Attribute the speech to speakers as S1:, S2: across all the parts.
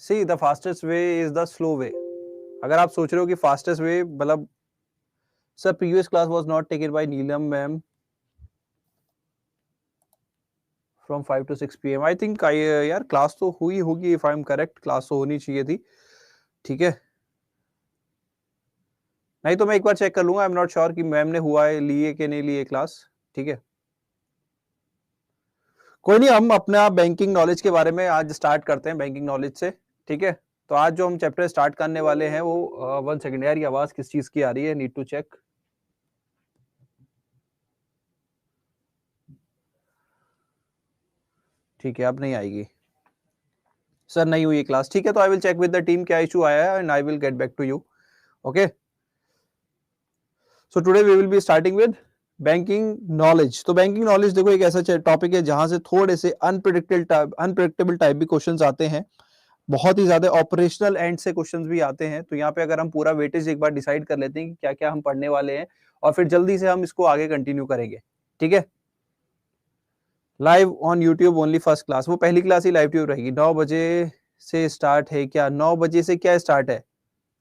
S1: C the fastest way is the slow way. अगर आप सोच रहे हो कि फास्टेस्ट वे मतलब sir previous class was not taken by Neelam ma'am from 5 to 6 PM। I think I यार क्लास तो हुई होगी, if I am correct class तो होनी चाहिए थी। ठीक है, नहीं तो मैं एक बार चेक कर लूंगा। आई एम नॉट श्योर कि मैम ने हुआ है लिए कि नहीं लिए क्लास। ठीक है, कोई नहीं, हम अपना बैंकिंग नॉलेज के बारे में आज स्टार्ट करते हैं, बैंकिंग नॉलेज से। ठीक है, तो आज जो हम चैप्टर स्टार्ट करने वाले हैं वो 1 सेकंड यार, ये आवाज किस चीज की आ रही है, नीड टू चेक। ठीक है, अब नहीं आएगी सर, नहीं हुई क्लास। ठीक है, तो I will check with the team क्या इशू आया है and I will get back to you. Okay, so today we will be starting with banking knowledge. तो बैंकिंग नॉलेज देखो एक ऐसा टॉपिक है जहां से थोड़े से अनप्रिडिक्टेबल टाइप भी क्वेश्चंस आते हैं, बहुत ही ज्यादा ऑपरेशनल एंड से क्वेश्चंस भी आते हैं। तो यहाँ पे अगर हम पूरा वेटेज एक बार डिसाइड कर लेते हैं कि क्या क्या हम पढ़ने वाले हैं और फिर जल्दी से हम इसको आगे कंटिन्यू करेंगे। ठीक है, live on YouTube only first class, वो पहली क्लास ही लाइव ट्यूब रहेगी। 9 बजे से स्टार्ट है क्या? 9 बजे से क्या स्टार्ट है?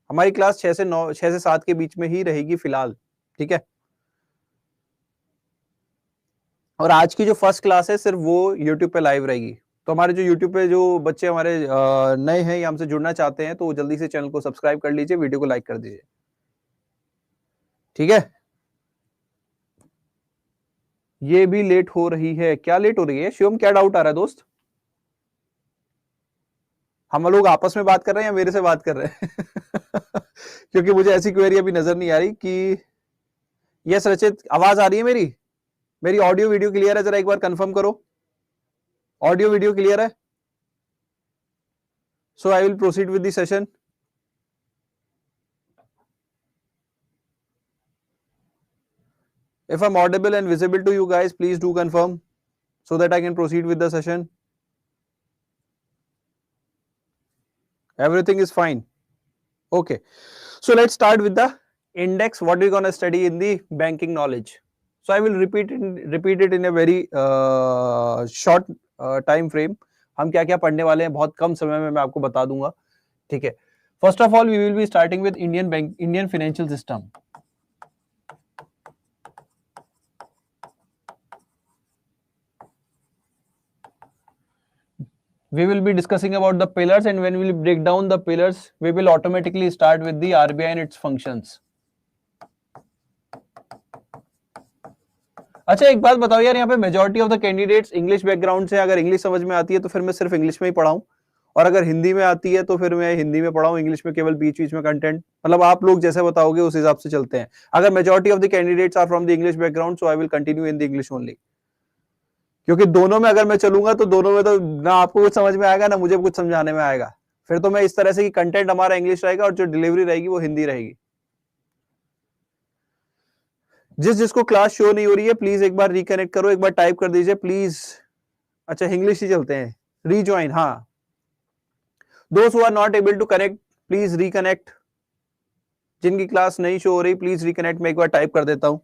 S1: हमारी क्लास 6 से 7 के बीच में ही रहेगी फिलहाल। ठीक है, और आज की जो फर्स्ट क्लास है सिर्फ वो यूट्यूब पे लाइव रहेगी। तो हमारे जो यूट्यूब पे जो बच्चे हमारे नए हैं या हमसे जुड़ना चाहते हैं तो जल्दी से चैनल को सब्सक्राइब कर लीजिए, वीडियो को लाइक कर दीजिए। ठीक है, ये भी लेट हो रही है। क्या लेट हो रही है शिवम, क्या डाउट आ रहा है दोस्त? हम लोग आपस में बात कर रहे हैं या मेरे से बात कर रहे हैं? क्योंकि मुझे ऐसी क्वेरी अभी नजर नहीं आ रही कि यस रचित, आवाज आ रही है मेरी? मेरी ऑडियो वीडियो क्लियर है? जरा एक बार कंफर्म करो, ऑडियो वीडियो क्लियर है? So I will proceed with the session. If I'm audible and visible to you guys, please do confirm so that I can proceed with the session. Everything is fine. Okay. So let's start with the index. What we're going to study in the banking knowledge. So I will repeat it in a very short time frame. हम क्या क्या पढ़ने वाले हैं बहुत कम समय में मैं आपको बता दूंगा। ठीक है, first of all we will be starting with Indian financial system. We will be discussing about the pillars, and when we will break down the pillars, we will automatically start with the RBI and its functions. अच्छा एक बात बताओ यार, यहाँ पे majority of the candidates English background से, अगर English समझ में आती है तो फिर मैं सिर्फ इंग्लिश में ही पढ़ाऊं, और अगर हिंदी में आती है तो फिर मैं हिंदी में पढ़ाऊं, इंग्लिश में केवल बीच बीच में कंटेंट, मतलब आप लोग जैसे बताओगे उस हिसाब से चलते हैं। अगर majority of the candidates are from the English background, so I will continue in the English only. क्योंकि दोनों में अगर मैं चलूंगा तो दोनों में तो ना आपको कुछ समझ में आएगा ना मुझे कुछ समझाने में आएगा। फिर तो मैं इस तरह से कि कंटेंट हमारा इंग्लिश रहेगा और जो डिलीवरी रहेगी वो हिंदी रहेगी। जिसको क्लास शो नहीं हो रही है प्लीज एक बार रिकनेक्ट करो, एक बार टाइप कर दीजिए प्लीज। अच्छा इंग्लिश ही चलते हैं, रीज्वाइन। हाँ, दोस्त who are not able to connect please reconnect. जिनकी क्लास नहीं शो हो रही प्लीज रिकनेक्ट। मैं एक बार टाइप कर देता हूं।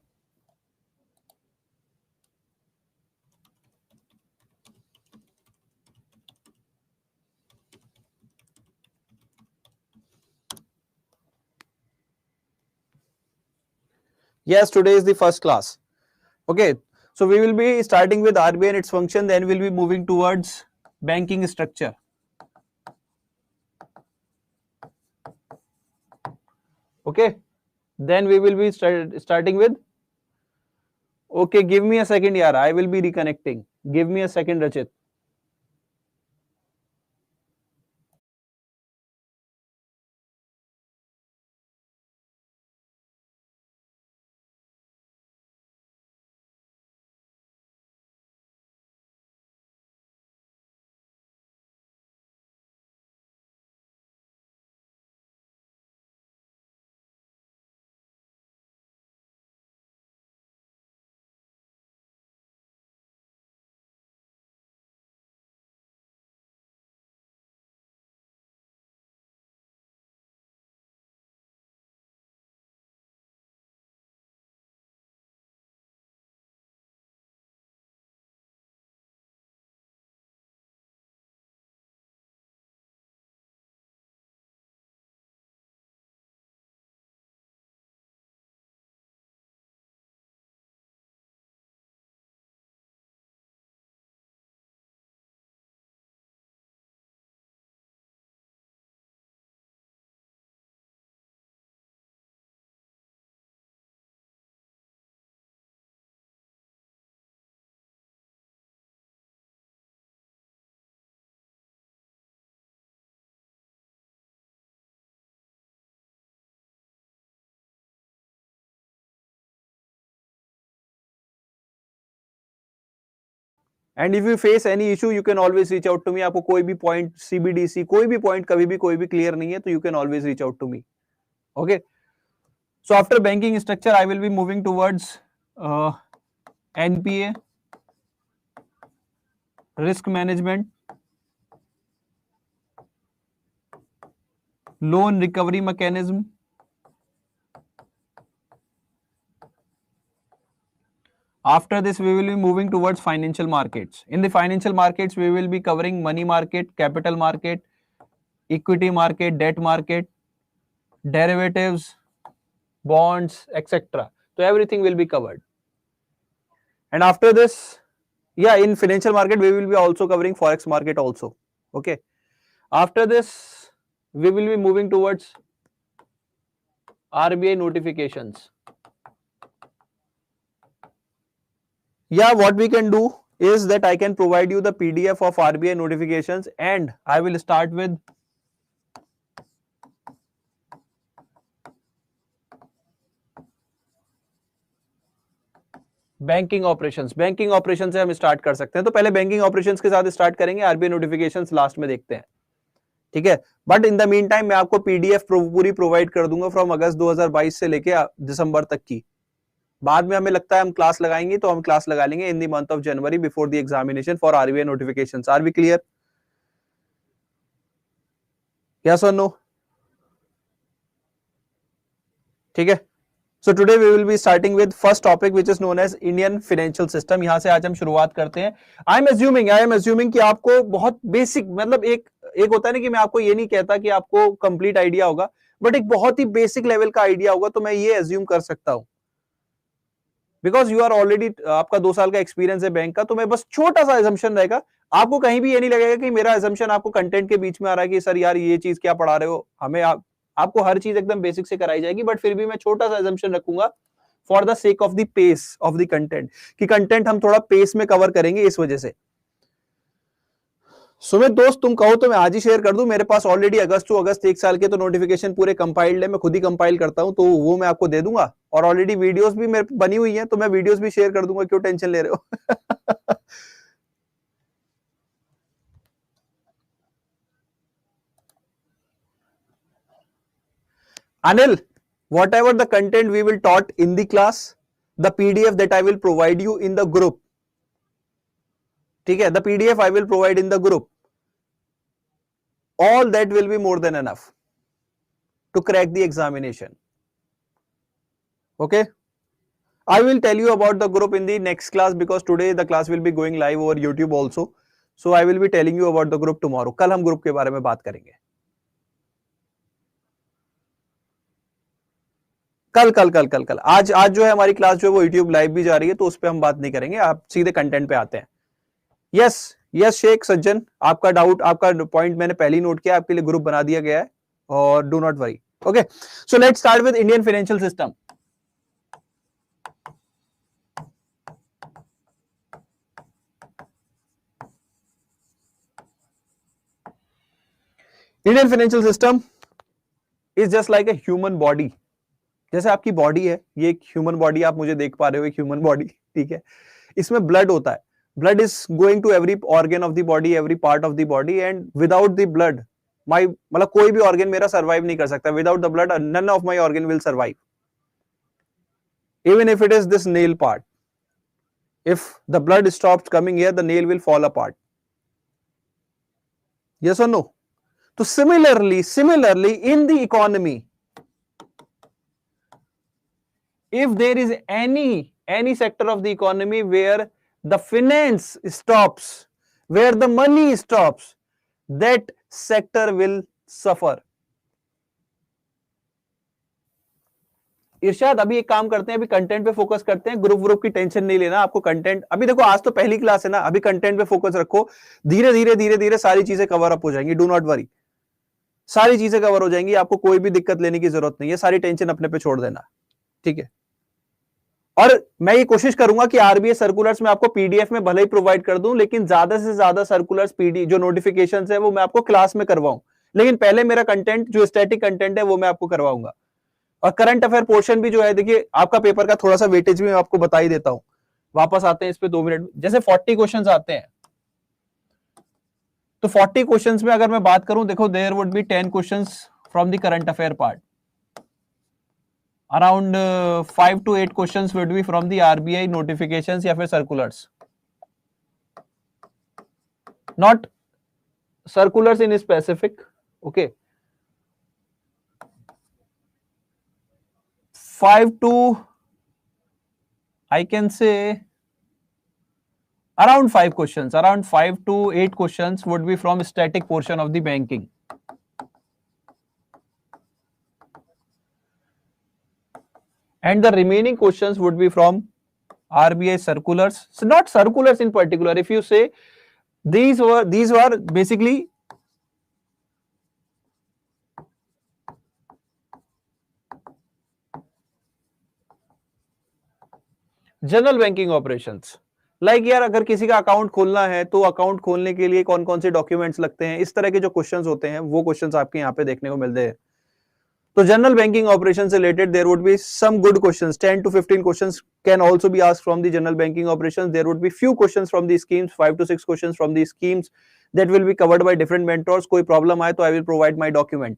S1: Yes, today is the first class. Okay, so we will be starting with RBI and its function, then we'll be moving towards banking structure. Okay, then we will be starting with, okay, give me a second yaar, I will be reconnecting. Give me a second Rachit. And if you face any issue you can always reach out to me. आपको कोई भी point CBDC कोई भी point कभी भी कोई भी clear नहीं है तो you can always reach out to me. Okay, so after banking structure I will be moving towards NPA, risk management, loan recovery mechanism, after this we will be moving towards financial markets. In the financial markets we will be covering money market, capital market, equity market, debt market, derivatives, bonds, etc. So everything will be covered. And after this, yeah, in financial market we will be also covering forex market also. Okay, after this we will be moving towards RBI notifications. Yeah, what we can do is that I can provide you the PDF of RBI notifications, and I will start with banking operations. Banking operation से हम start कर सकते हैं, तो पहले banking operations के साथ start करेंगे, आरबीआई नोटिफिकेशंस लास्ट में देखते हैं, ठीक है। But in the mean time मैं आपको पीडीएफ पूरी प्रोवाइड कर दूंगा फ्रॉम अगस्त 2022 से लेके दिसंबर तक की। बाद में हमें लगता है हम क्लास लगाएंगे तो हम क्लास लगा लेंगे in the month of January before the examination for RBI notifications. Are we clear? Yes और नो? ठीक है। So today we will be starting with first topic which is known as Indian financial system। यहां से आज हम शुरुआत करते हैं। I am assuming कि आपको बहुत बेसिक, मतलब एक होता है ना कि मैं आपको ये नहीं कहता कि आपको कंप्लीट आइडिया होगा, बट एक बहुत ही बेसिक लेवल का आइडिया होगा, तो मैं ये एज्यूम कर सकता हूं बिकॉज यू आर ऑलरेडी, आपका 2 साल का एक्सपीरियंस है बैंक का, तो मैं बस छोटा सा एजम्पशन रहेगा। आपको कहीं भी ये नहीं लगेगा कि मेरा एजम्पशन आपको कंटेंट के बीच में आ रहा है कि सर यार ये चीज क्या पढ़ा रहे हो हमें। आपको हर चीज एकदम बेसिक से कराई जाएगी, बट फिर भी मैं छोटा सा एजम्पशन रखूंगा for the sake of the pace of the content, कि कंटेंट हम थोड़ा पेस में कवर करेंगे इस वजह से। सुमित दोस्त, तुम कहो तो मैं आज ही शेयर कर दूं, मेरे पास ऑलरेडी अगस्त टू अगस्त 1 साल के तो नोटिफिकेशन पूरे कंपाइल्ड है, मैं खुद ही कंपाइल करता हूं, तो वो मैं आपको दे दूंगा। और ऑलरेडी वीडियोस भी मेरे बनी हुई हैं, तो मैं वीडियोस भी शेयर कर दूंगा, क्यों टेंशन ले रहे हो? Anil, whatever the content we will taught in the class, the PDF that I will provide you in the group, ठीक है, the PDF I will provide in the group, all that will be more than enough to crack the examination. Okay, I will tell you about the group in the next class because today the class will be going live over YouTube also, so I will be telling you about the group tomorrow. कल हम group के बारे में बात करेंगे। कल आज जो है हमारी क्लास जो है वो YouTube लाइव भी जा रही है, तो उस पर हम बात नहीं करेंगे, आप सीधे कंटेंट पे आते हैं। यस शेख सज्जन, आपका डाउट, आपका पॉइंट मैंने पहले ही नोट किया, आपके लिए ग्रुप बना दिया गया है, और do not worry. Okay, so let's start with Indian financial system. Indian financial system is just like a human body. जैसे आपकी बॉडी है, ये एक ह्यूमन बॉडी आप मुझे देख पा रहे हो, एक ह्यूमन बॉडी, ठीक है। इसमें ब्लड होता है, blood is going to every organ of the body, every part of the body, and without the blood my, मतलब कोई भी organ मेरा survive नहीं कर सकता। without the blood none of my organ will survive, even if it is this nail part, if the blood stops coming here the nail will fall apart, yes or no? So similarly in the economy, if there is any sector of the economy where the finance stops, where the money stops, that sector will suffer. इरशाद, अभी एक काम करते हैं, अभी content पे focus करते हैं, group की टेंशन नहीं लेना आपको। कंटेंट अभी देखो, आज तो पहली क्लास है ना, अभी कंटेंट पे फोकस रखो, धीरे धीरे सारी चीजें कवर अप हो जाएंगी, डू नॉट वरी, सारी चीजें कवर हो जाएंगी, आपको कोई भी दिक्कत लेने की जरूरत नहीं है, सारी टेंशन अपने पे छोड़ देना, ठीक है। और मैं ये कोशिश करूंगा कि आरबीआई सर्कुलर्स में आपको पीडीएफ में भले ही प्रोवाइड कर दूं, लेकिन ज्यादा से ज्यादा सर्कुलर्स पीडी जो नोटिफिकेशंस है वो मैं आपको क्लास में करवाऊं, लेकिन पहले मेरा कंटेंट जो स्टैटिक कंटेंट है वो मैं आपको करवाऊंगा। और करंट अफेयर पोर्शन भी जो है, देखिए आपका पेपर का थोड़ा सा वेटेज भी मैं आपको बता ही देता हूं, वापस आते हैं इस पे 2 मिनट। जैसे 40 क्वेश्चंस आते हैं, तो 40 क्वेश्चंस में अगर मैं बात करूं, देखो there would be 10 questions from the current affair part, around 5 to 8 questions would be from the RBI notifications या फिर circulars, not circulars in specific, okay, 5 to, I can say around 5 questions, around 5 to 8 questions would be from static portion of the banking, and the remaining questions would be from RBI circulars. So not circulars in particular, if you say these were basically general banking operations, like यार अगर किसी का account खोलना है तो account खोलने के लिए कौन कौन से डॉक्यूमेंट्स लगते हैं, इस तरह के जो क्वेश्चंस होते हैं वो क्वेश्चंस आपके यहाँ पे देखने को मिलते हैं। तो जनरल बैंकिंग ऑपरेशन से related there would be some good questions, 10 to 15 questions can also be asked from the general banking operations. There would be few questions from the schemes, 5 to 6 questions from the schemes that will be covered by different mentors. कोई problem आए तो I will provide my document.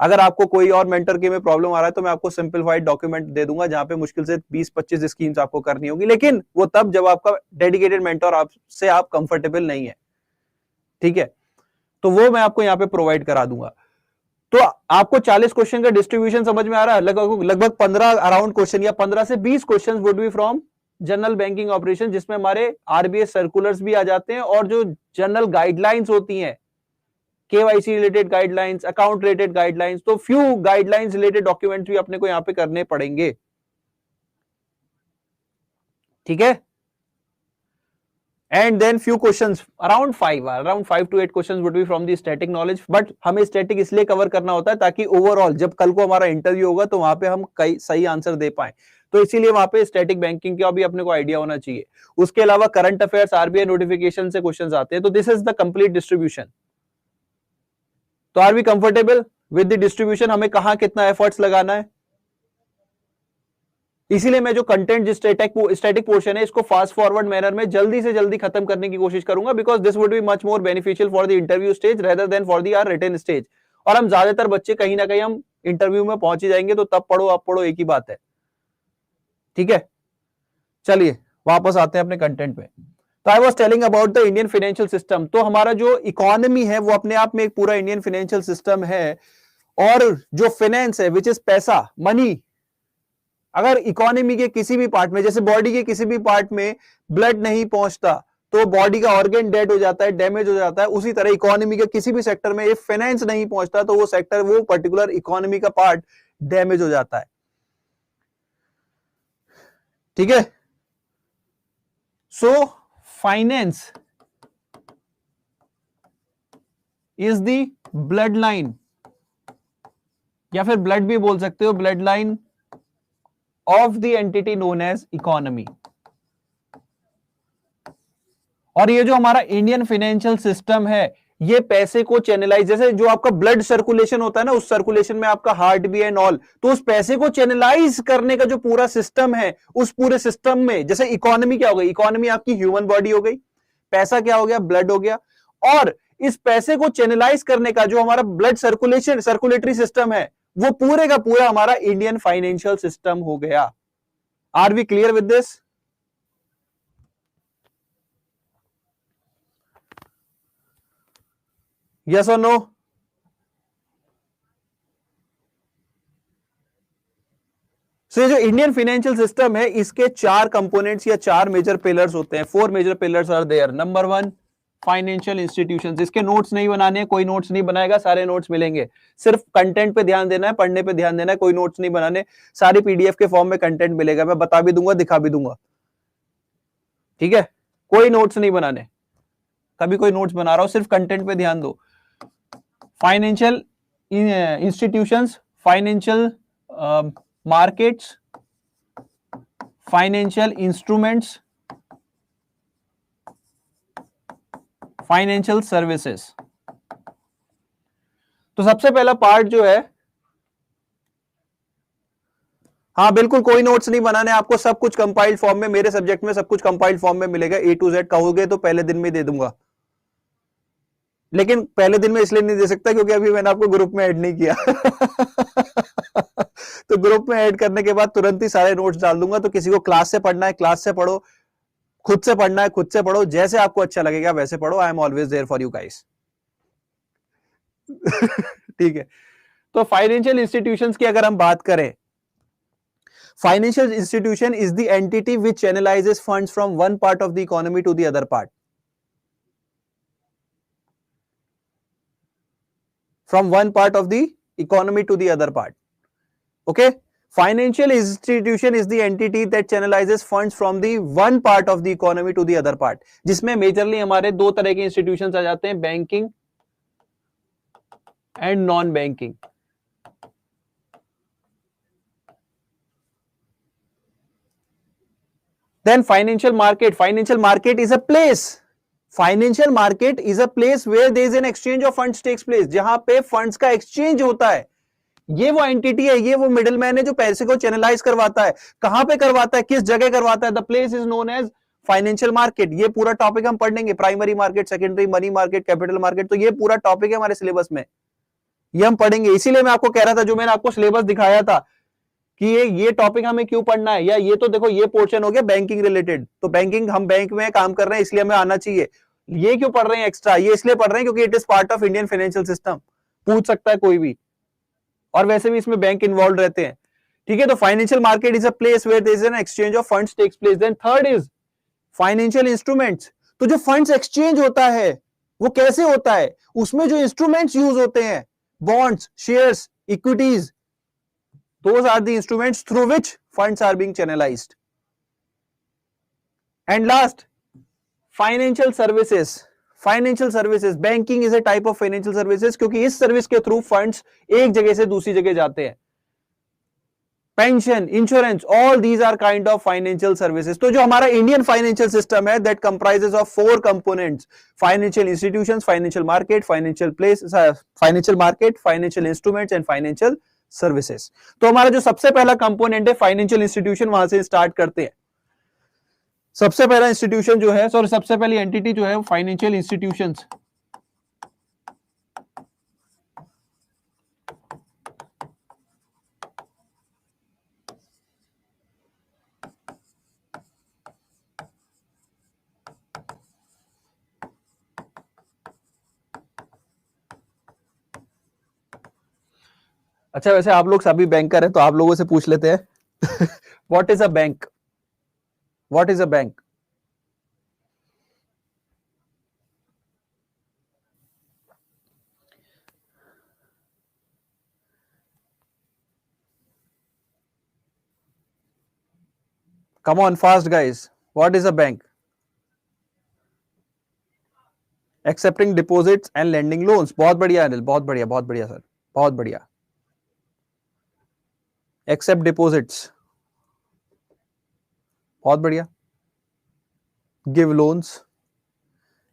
S1: अगर आपको कोई और mentor के में problem आ रहा है तो मैं आपको सिंपलीफाइड डॉक्यूमेंट दे दूंगा, जहां पे मुश्किल से 20-25 स्कीम्स आपको करनी होगी, लेकिन वो तब जब आपका डेडिकेटेड मेंटर आपसे आप कंफर्टेबल नहीं है, ठीक है, तो वो मैं आपको यहाँ पे प्रोवाइड करा दूंगा। तो आपको 40 क्वेश्चन का डिस्ट्रीब्यूशन समझ में आ रहा है, लगभग 15 अराउंड क्वेश्चन या 15 से 20 question would be from general banking operation, जिसमें हमारे आरबीआई सर्कुलर्स भी आ जाते हैं और जो जनरल गाइडलाइंस होती हैं, KYC related guidelines, account related guidelines, तो फ्यू गाइडलाइंस रिलेटेड डॉक्यूमेंट्स भी अपने को यहां पे करने पड़ेंगे, ठीक है। And then few questions around 5 to 8 questions would be from the static knowledge, but हमें स्टैटिक इसलिए कवर करना होता है ताकि ओवरऑल जब कल को हमारा इंटरव्यू होगा तो वहां पे हम कई सही आंसर दे पाए, तो इसीलिए वहां पे स्टैटिक बैंकिंग का भी अपने को आइडिया होना चाहिए। उसके अलावा करंट अफेयर्स, आरबीआई नोटिफिकेशन से क्वेश्चंस आते हैं, तो this is the complete distribution. तो are we comfortable with the distribution, हमें कहां कितना एफर्ट्स लगाना है। इसीलिए मैं जो कंटेंट स्टैटिक पोर्शन है इसको फास्ट फॉरवर्ड मैनर में जल्दी से जल्दी खत्म करने की कोशिश करूंगा, because this would be much more beneficial for the interview stage rather than for the our written stage. और हम ज्यादातर बच्चे कहीं ना कहीं हम इंटरव्यू में पहुंच ही जाएंगे, तो तब पढ़ो अब पढ़ो एक ही बात है, ठीक है। चलिए वापस आते हैं अपने कंटेंट पे। तो I was telling about the Indian financial system. तो हमारा जो इकोनॉमी है वो अपने आप में एक पूरा इंडियन फाइनेंशियल सिस्टम है, और जो फाइनेंस है विच इज पैसा, मनी, अगर इकोनॉमी के किसी भी पार्ट में, जैसे बॉडी के किसी भी पार्ट में ब्लड नहीं पहुंचता तो बॉडी का ऑर्गन डेड हो जाता है, डैमेज हो जाता है, उसी तरह इकोनॉमी के किसी भी सेक्टर में इफ फाइनेंस नहीं पहुंचता तो वो सेक्टर, वो पर्टिकुलर इकोनॉमी का पार्ट डैमेज हो जाता है, ठीक है। So finance is the blood line, या फिर ब्लड भी बोल सकते हो, blood line of the entity known as economy. और ये जो हमारा इंडियन फाइनेंशियल सिस्टम है ये पैसे को चैनलाइज, जैसे जो आपका ब्लड सर्कुलेशन होता है ना, उस सर्कुलेशन में आपका हार्ट भी एंड ऑल, तो उस पैसे को चैनलाइज करने का जो पूरा सिस्टम है, उस पूरे सिस्टम में जैसे इकोनॉमी क्या हो गई, इकोनॉमी आपकी ह्यूमन बॉडी हो गई, पैसा क्या हो गया, ब्लड हो गया, और इस पैसे को चैनलाइज करने का जो हमारा ब्लड सर्कुलेशन सर्कुलेटरी सिस्टम है वो पूरे का पूरा हमारा इंडियन फाइनेंशियल सिस्टम हो गया। Are we clear with this? Yes और नो? सो जो इंडियन फाइनेंशियल सिस्टम है इसके 4 कंपोनेंट्स या 4 मेजर पिलर्स होते हैं, 4 major pillars are there. Number 1 financial institutions, इसके नोट्स नहीं बनाने, कोई नोट्स नहीं बनाएगा, सारे नोट्स मिलेंगे, सिर्फ कंटेंट पे ध्यान देना है, पढ़ने पे ध्यान देना है, कोई नोट्स नहीं बनाने, सारी पीडीएफ के फॉर्म में कंटेंट मिलेगा, मैं बता भी दूंगा, दिखा भी दूंगा, ठीक है, कोई नोट्स नहीं बनाने, कभी कोई नोट्स बना रहा हो सिर्फ कंटेंट पे ध्यान दो। Financial institutions, financial markets, financial instruments, financial services. तो सबसे पहला पार्ट जो है हाँ बिल्कुल, कोई नोट्स नहीं बनाने आपको, सब कुछ कंपाइल्ड फॉर्म में, मेरे सब्जेक्ट में सब कुछ कंपाइल्ड फॉर्म में मिलेगा, A to Z। कहोगे तो पहले दिन में दे दूंगा, लेकिन पहले दिन में इसलिए नहीं दे सकता क्योंकि अभी मैंने आपको ग्रुप में ऐड नहीं किया। तो ग्रुप में ऐड करने के बाद तुरंत ही सारे नोट्स डाल दूंगा। तो किसी को क्लास से पढ़ना है क्लास से पढ़ो, खुद से पढ़ना है खुद से पढ़ो, जैसे आपको अच्छा लगेगा वैसे पढ़ो। I am always there for you guys. ठीक है, तो फाइनेंशियल इंस्टीट्यूशंस की अगर हम बात करें, financial institution is the entity which channelizes funds from one part of the economy to the other part, from one part of the economy to the other part. Okay, financial institution is the entity that channelizes funds from the one part of the economy to the other part, जिसमें majorly हमारे दो तरह के institutions आ जाते हैं, banking and non banking. Then financial market, financial market is a place, financial market is a place where there is an exchange of funds takes place, जहां पे फंड्स का एक्सचेंज होता है। ये वो एंटिटी है, ये वो मिडिल मैन है जो पैसे को चैनलाइज करवाता है। कहां पे करवाता है, किस जगह करवाता है? The place is known as financial market. ये पूरा टॉपिक हम पढ़ेंगे, primary market, secondary, money market, capital market. तो ये पूरा टॉपिक है हमारे सिलेबस में, ये हम पढ़ेंगे। इसीलिए मैं आपको कह रहा था, जो मैंने आपको सिलेबस दिखाया था कि ये टॉपिक हमें क्यों पढ़ना है, या ये तो देखो ये पोर्शन हो गया बैंकिंग रिलेटेड, तो बैंकिंग, हम बैंक में काम कर रहे हैं इसलिए हमें आना चाहिए। ये क्यों पढ़ रहे हैं एक्स्ट्रा? ये इसलिए पढ़ रहे हैं क्योंकि it is part of Indian financial system, पूछ सकता है कोई भी, और वैसे भी इसमें बैंक इन्वॉल्व रहते हैं। ठीक है, तो financial market is a place where there is an exchange of funds takes place. Then third is financial instruments. तो जो फंड्स एक्सचेंज होता है वो कैसे होता है? उसमें जो इंस्ट्रूमेंट्स यूज होते हैं, bonds, shares, equities, those are the instruments through which funds are being channelized. And last, financial services. Financial services, banking is a type of financial services, क्योंकि इस सर्विस के थ्रू फंड्स एक जगह से दूसरी जगह जाते हैं। Pension, insurance, all these are kind of financial services. तो जो हमारा इंडियन फाइनेंशियल सिस्टम है, that comprises of 4 components: financial institutions, financial market, financial place, financial market, financial instruments and financial services. तो हमारा जो सबसे पहला कंपोनेंट है फाइनेंशियल इंस्टीट्यूशन, वहां से स्टार्ट करते हैं। सबसे पहला इंस्टीट्यूशन जो है, सॉरी सबसे पहली एंटिटी जो है, फाइनेंशियल इंस्टीट्यूशंस। अच्छा, वैसे आप लोग सभी बैंकर हैं तो आप लोगों से पूछ लेते हैं, what is a bank? What is a bank? Come on fast guys, what is a bank? Accepting deposits and lending loans. बहुत बढ़िया अनिल, बहुत बढ़िया, बहुत बढ़िया सर, बहुत बढ़िया। Accept deposits, बहुत बढ़िया। Give loans,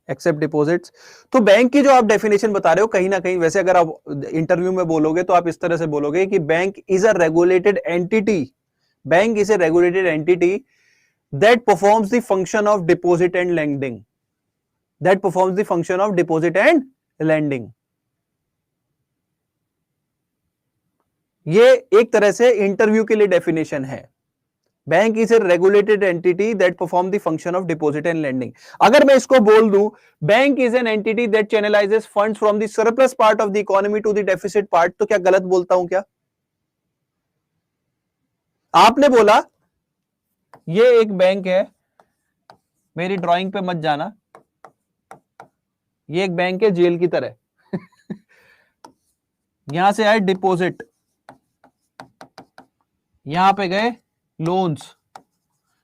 S1: except deposits. तो बैंक की जो आप डेफिनेशन बता रहे हो, कहीं ना कहीं वैसे अगर आप इंटरव्यू में बोलोगे तो आप इस तरह से बोलोगे कि bank is a regulated entity, bank is a regulated entity that performs the function of deposit and lending, that performs the function of deposit and lending. ये एक तरह से इंटरव्यू के लिए डेफिनेशन है। Bank is a regulated entity that perform the function of deposit and lending. अगर मैं इसको बोल दूं, bank is an entity that channelizes funds from the surplus part of the economy to the deficit part, तो क्या गलत बोलता हूं क्या? आपने बोला ये एक बैंक है, मेरी ड्राइंग पे मत जाना, ये एक बैंक है जेल की तरह। यहां से आए डिपॉजिट, यहां पे गए लोन्स,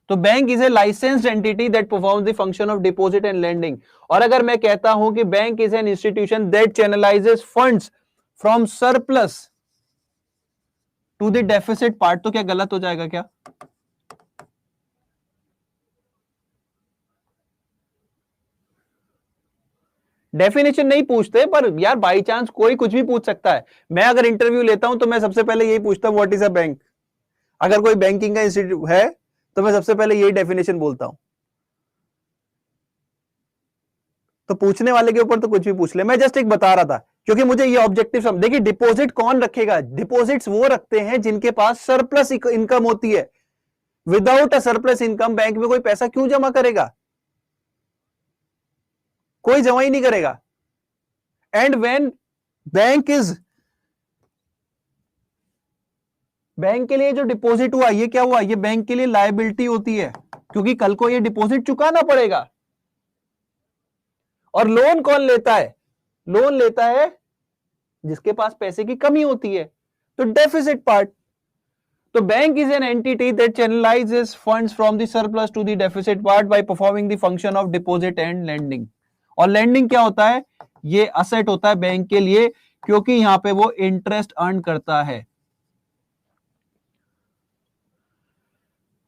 S1: तो bank is a licensed entity that performs the function of deposit and lending. और अगर मैं कहता हूं कि bank is an institution that channelizes funds from surplus to the deficit part, तो क्या गलत हो जाएगा क्या? डेफिनेशन नहीं पूछते, पर यार बाई चांस कोई कुछ भी पूछ सकता है। मैं अगर इंटरव्यू लेता हूं तो मैं सबसे पहले यही पूछता हूं, व्हाट इज अ बैंक? अगर कोई बैंकिंग का इंस्टीट्यूट है तो मैं सबसे पहले यही डेफिनेशन बोलता हूं। तो पूछने वाले के ऊपर तो कुछ भी पूछ ले, मैं जस्ट एक बता रहा था क्योंकि मुझे ये ऑब्जेक्टिव समझ। देखिए डिपॉजिट कौन रखेगा? डिपॉजिट्स वो रखते हैं जिनके पास सरप्लस इनकम होती है। Without a surplus income bank में कोई पैसा क्यों जमा करेगा? कोई जमा ही नहीं करेगा। एंड व्हेन बैंक के लिए जो डिपॉजिट हुआ ये क्या हुआ? ये बैंक के लिए लायबिलिटी होती है क्योंकि कल को ये डिपॉजिट चुकाना पड़ेगा। और लोन कौन लेता है? लोन लेता है जिसके पास पैसे की कमी होती है, तो डेफिसिट पार्ट। तो bank is an entity that channelizes funds from the surplus to the deficit part by performing the function of deposit and lending. और लेंडिंग क्या होता है? ये असेट होता है बैंक के लिए क्योंकि यहां पे वो इंटरेस्ट अर्न करता है।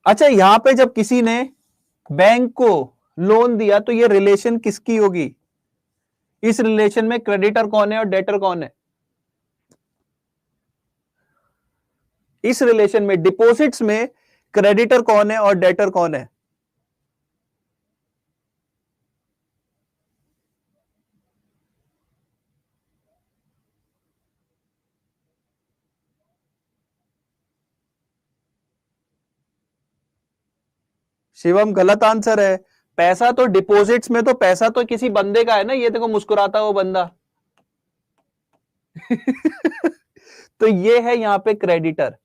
S1: अच्छा, यहां पे जब किसी ने बैंक को लोन दिया तो ये रिलेशन किसकी होगी? इस रिलेशन में क्रेडिटर कौन है और डेटर कौन है? इस रिलेशन में डिपॉजिट्स में क्रेडिटर कौन है और डेटर कौन है? शिवम गलत आंसर है। पैसा तो डिपॉजिट्स में, तो पैसा तो किसी बंदे का है ना। ये देखो मुस्कुराता वो बंदा तो ये है यहां पे क्रेडिटर।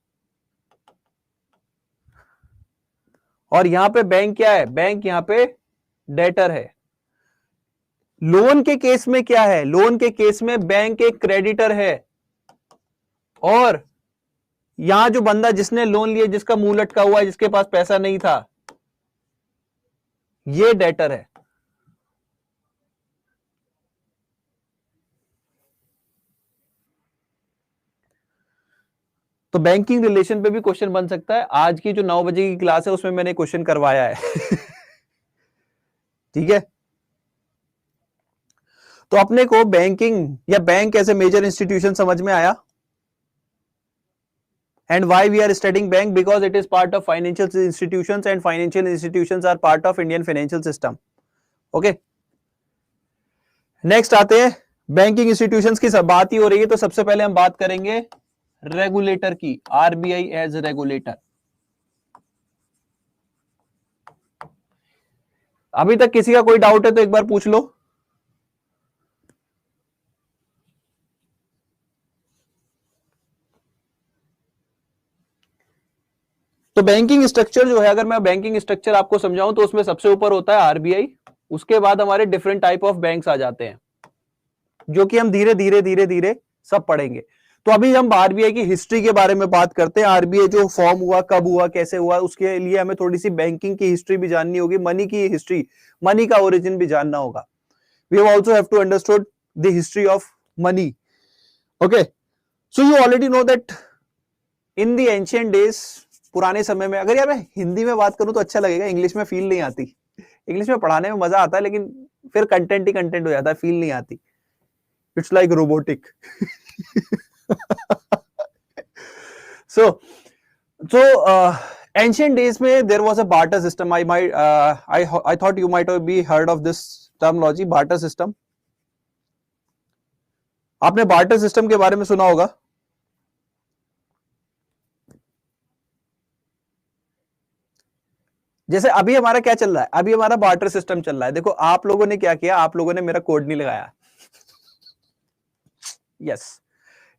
S1: और यहां पे बैंक क्या है? बैंक यहां पे डेटर है। लोन के केस में क्या है? लोन के केस में बैंक एक क्रेडिटर है और यहां जो बंदा जिसने लोन लिया, जिसका मुंह लटका हुआ है, जिसके पास पैसा नहीं था, ये डेटर है। तो बैंकिंग रिलेशन पे भी क्वेश्चन बन सकता है। आज की जो 9 बजे की क्लास है उसमें मैंने क्वेश्चन करवाया है ठीक है। तो अपने को बैंकिंग या bank as a major institution समझ में आया। And why we are studying bank? Because it is part of financial institutions and financial institutions are part of Indian financial system. Okay. Next आते हैं बैंकिंग इंस्टीट्यूशंस की। सब बात ही हो रही है तो सबसे पहले हम बात करेंगे रेगुलेटर की। RBI as regulator. अभी तक किसी का कोई डाउट है तो एक बार पूछ लो। तो बैंकिंग स्ट्रक्चर जो है, अगर मैं बैंकिंग स्ट्रक्चर आपको समझाऊं तो उसमें सबसे ऊपर होता है आरबीआई। उसके बाद हमारे डिफरेंट टाइप ऑफ बैंक्स आ जाते हैं जो कि हम धीरे धीरे धीरे धीरे सब पढ़ेंगे। तो अभी हम आरबीआई की हिस्ट्री के बारे में बात करते हैं। आरबीआई जो फॉर्म हुआ, कब हुआ, कैसे हुआ, उसके लिए हमें थोड़ी सी बैंकिंग की हिस्ट्री भी जाननी होगी, मनी की हिस्ट्री, मनी का ओरिजिन भी जानना होगा। We also have to understood the history of money. Okay, so you already know that in the ancient days, पुराने समय में, अगर यार मैं हिंदी में बात करूं तो अच्छा लगेगा, इंग्लिश में फील नहीं आती। इंग्लिश में पढ़ाने में मजा आता है लेकिन फिर कंटेंट ही कंटेंट हो जाता है, फील नहीं आती। It's like robotic so ancient days में there was a barter system. I thought you might be heard of this terminology, barter system. आपने barter system के बारे में सुना होगा। जैसे अभी हमारा क्या चल रहा है? अभी हमारा बार्टर सिस्टम चल रहा है। देखो आप लोगों ने क्या किया, आप लोगों ने मेरा कोड नहीं लगाया। यस,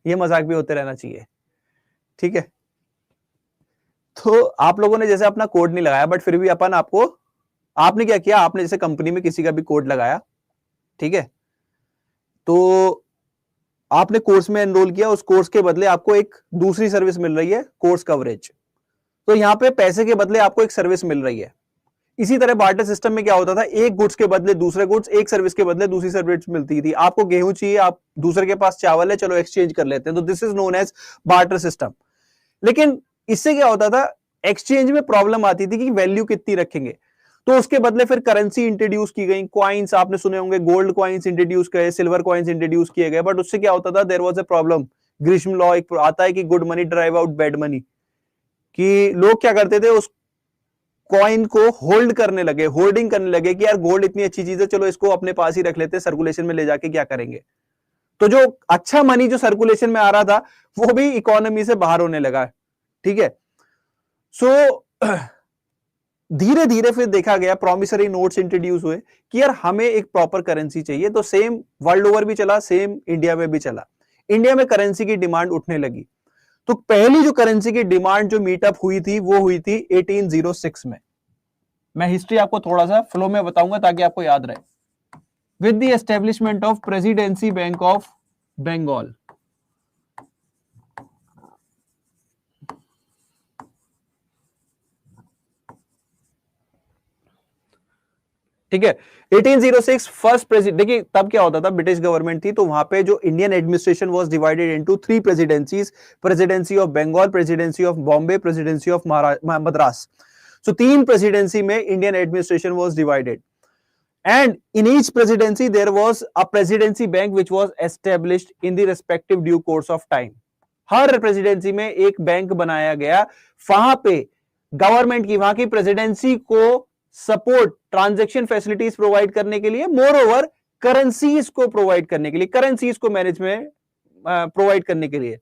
S1: ये मजाक भी होते रहना चाहिए, ठीक है। तो आप लोगों ने जैसे अपना कोड नहीं लगाया, बट फिर भी अपन आपको, आपने क्या किया, आपने जैसे कंपनी में किसी का भी कोड लगाया, ठीक है, तो आपने कोर्स में एनरोल किया, उस कोर्स के बदले आपको एक दूसरी सर्विस मिल रही है, कोर्स कवरेज। तो यहां पे पैसे के बदले आपको एक सर्विस मिल रही है। इसी तरह बार्टर सिस्टम में क्या होता था, एक गुड्स के बदले दूसरे गुड्स, एक सर्विस के बदले दूसरी सर्विस मिलती थी। आपको गेहूं चाहिए, आप दूसरे के पास चावल है, चलो एक्सचेंज कर लेते हैं। तो this is known as barter system. लेकिन इससे क्या होता था, एक्सचेंज में प्रॉब्लम आती थी कि वैल्यू कितनी रखेंगे। तो उसके बदले फिर करेंसी इंट्रोड्यूस की गई, क्वाइंस आपने सुने होंगे, गोल्ड क्वाइंस इंट्रोड्यूस किए, सिल्वर क्वाइंस इंट्रोड्यूस किए गए। बट उससे क्या होता था, देयर वाज अ प्रॉब्लम। ग्रीष्म लॉ एक आता है कि good money drive out bad money, कि लोग क्या करते थे, उस कॉइन को होल्ड करने लगे, होल्डिंग करने लगे कि यार गोल्ड इतनी अच्छी चीज है, चलो इसको अपने पास ही रख लेते, सर्कुलेशन में ले जाके क्या करेंगे। तो जो अच्छा मनी जो सर्कुलेशन में आ रहा था वो भी इकोनॉमी से बाहर होने लगा। ठीक है, सो धीरे धीरे फिर देखा गया, प्रॉमिसरी नोट्स इंट्रोड्यूस हुए कि यार हमें एक प्रॉपर करेंसी चाहिए। तो सेम वर्ल्ड ओवर भी चला, सेम इंडिया में भी चला। इंडिया में करेंसी की डिमांड उठने लगी। तो पहली जो करेंसी की डिमांड जो मीटअप हुई थी वो हुई थी 1806 में। मैं हिस्ट्री आपको थोड़ा सा फ्लो में बताऊंगा ताकि आपको याद रहे। With the establishment of Presidency Bank of Bengal, ठीक है, 1806 फर्स्ट प्रेसिडेंट। देखिए तब क्या होता था, ब्रिटिश गवर्नमेंट थी, तो वहां पे जो Indian administration was divided into 3 presidencies, presidency of Bengal, presidency of Bombay, presidency of Madras. So 3 presidency में Indian administration was divided, and in each presidency there was a presidency bank which was established in the respective due course of time. Her presidency में एक bank बनाया गया, वहां पे government की, वहां की प्रेसिडेंसी को सपोर्ट, ट्रांजैक्शन फैसिलिटीज प्रोवाइड करने के लिए, मोर ओवर करेंसीज को प्रोवाइड करने के लिए, करेंसीज को मैनेज में प्रोवाइड करने के लिए।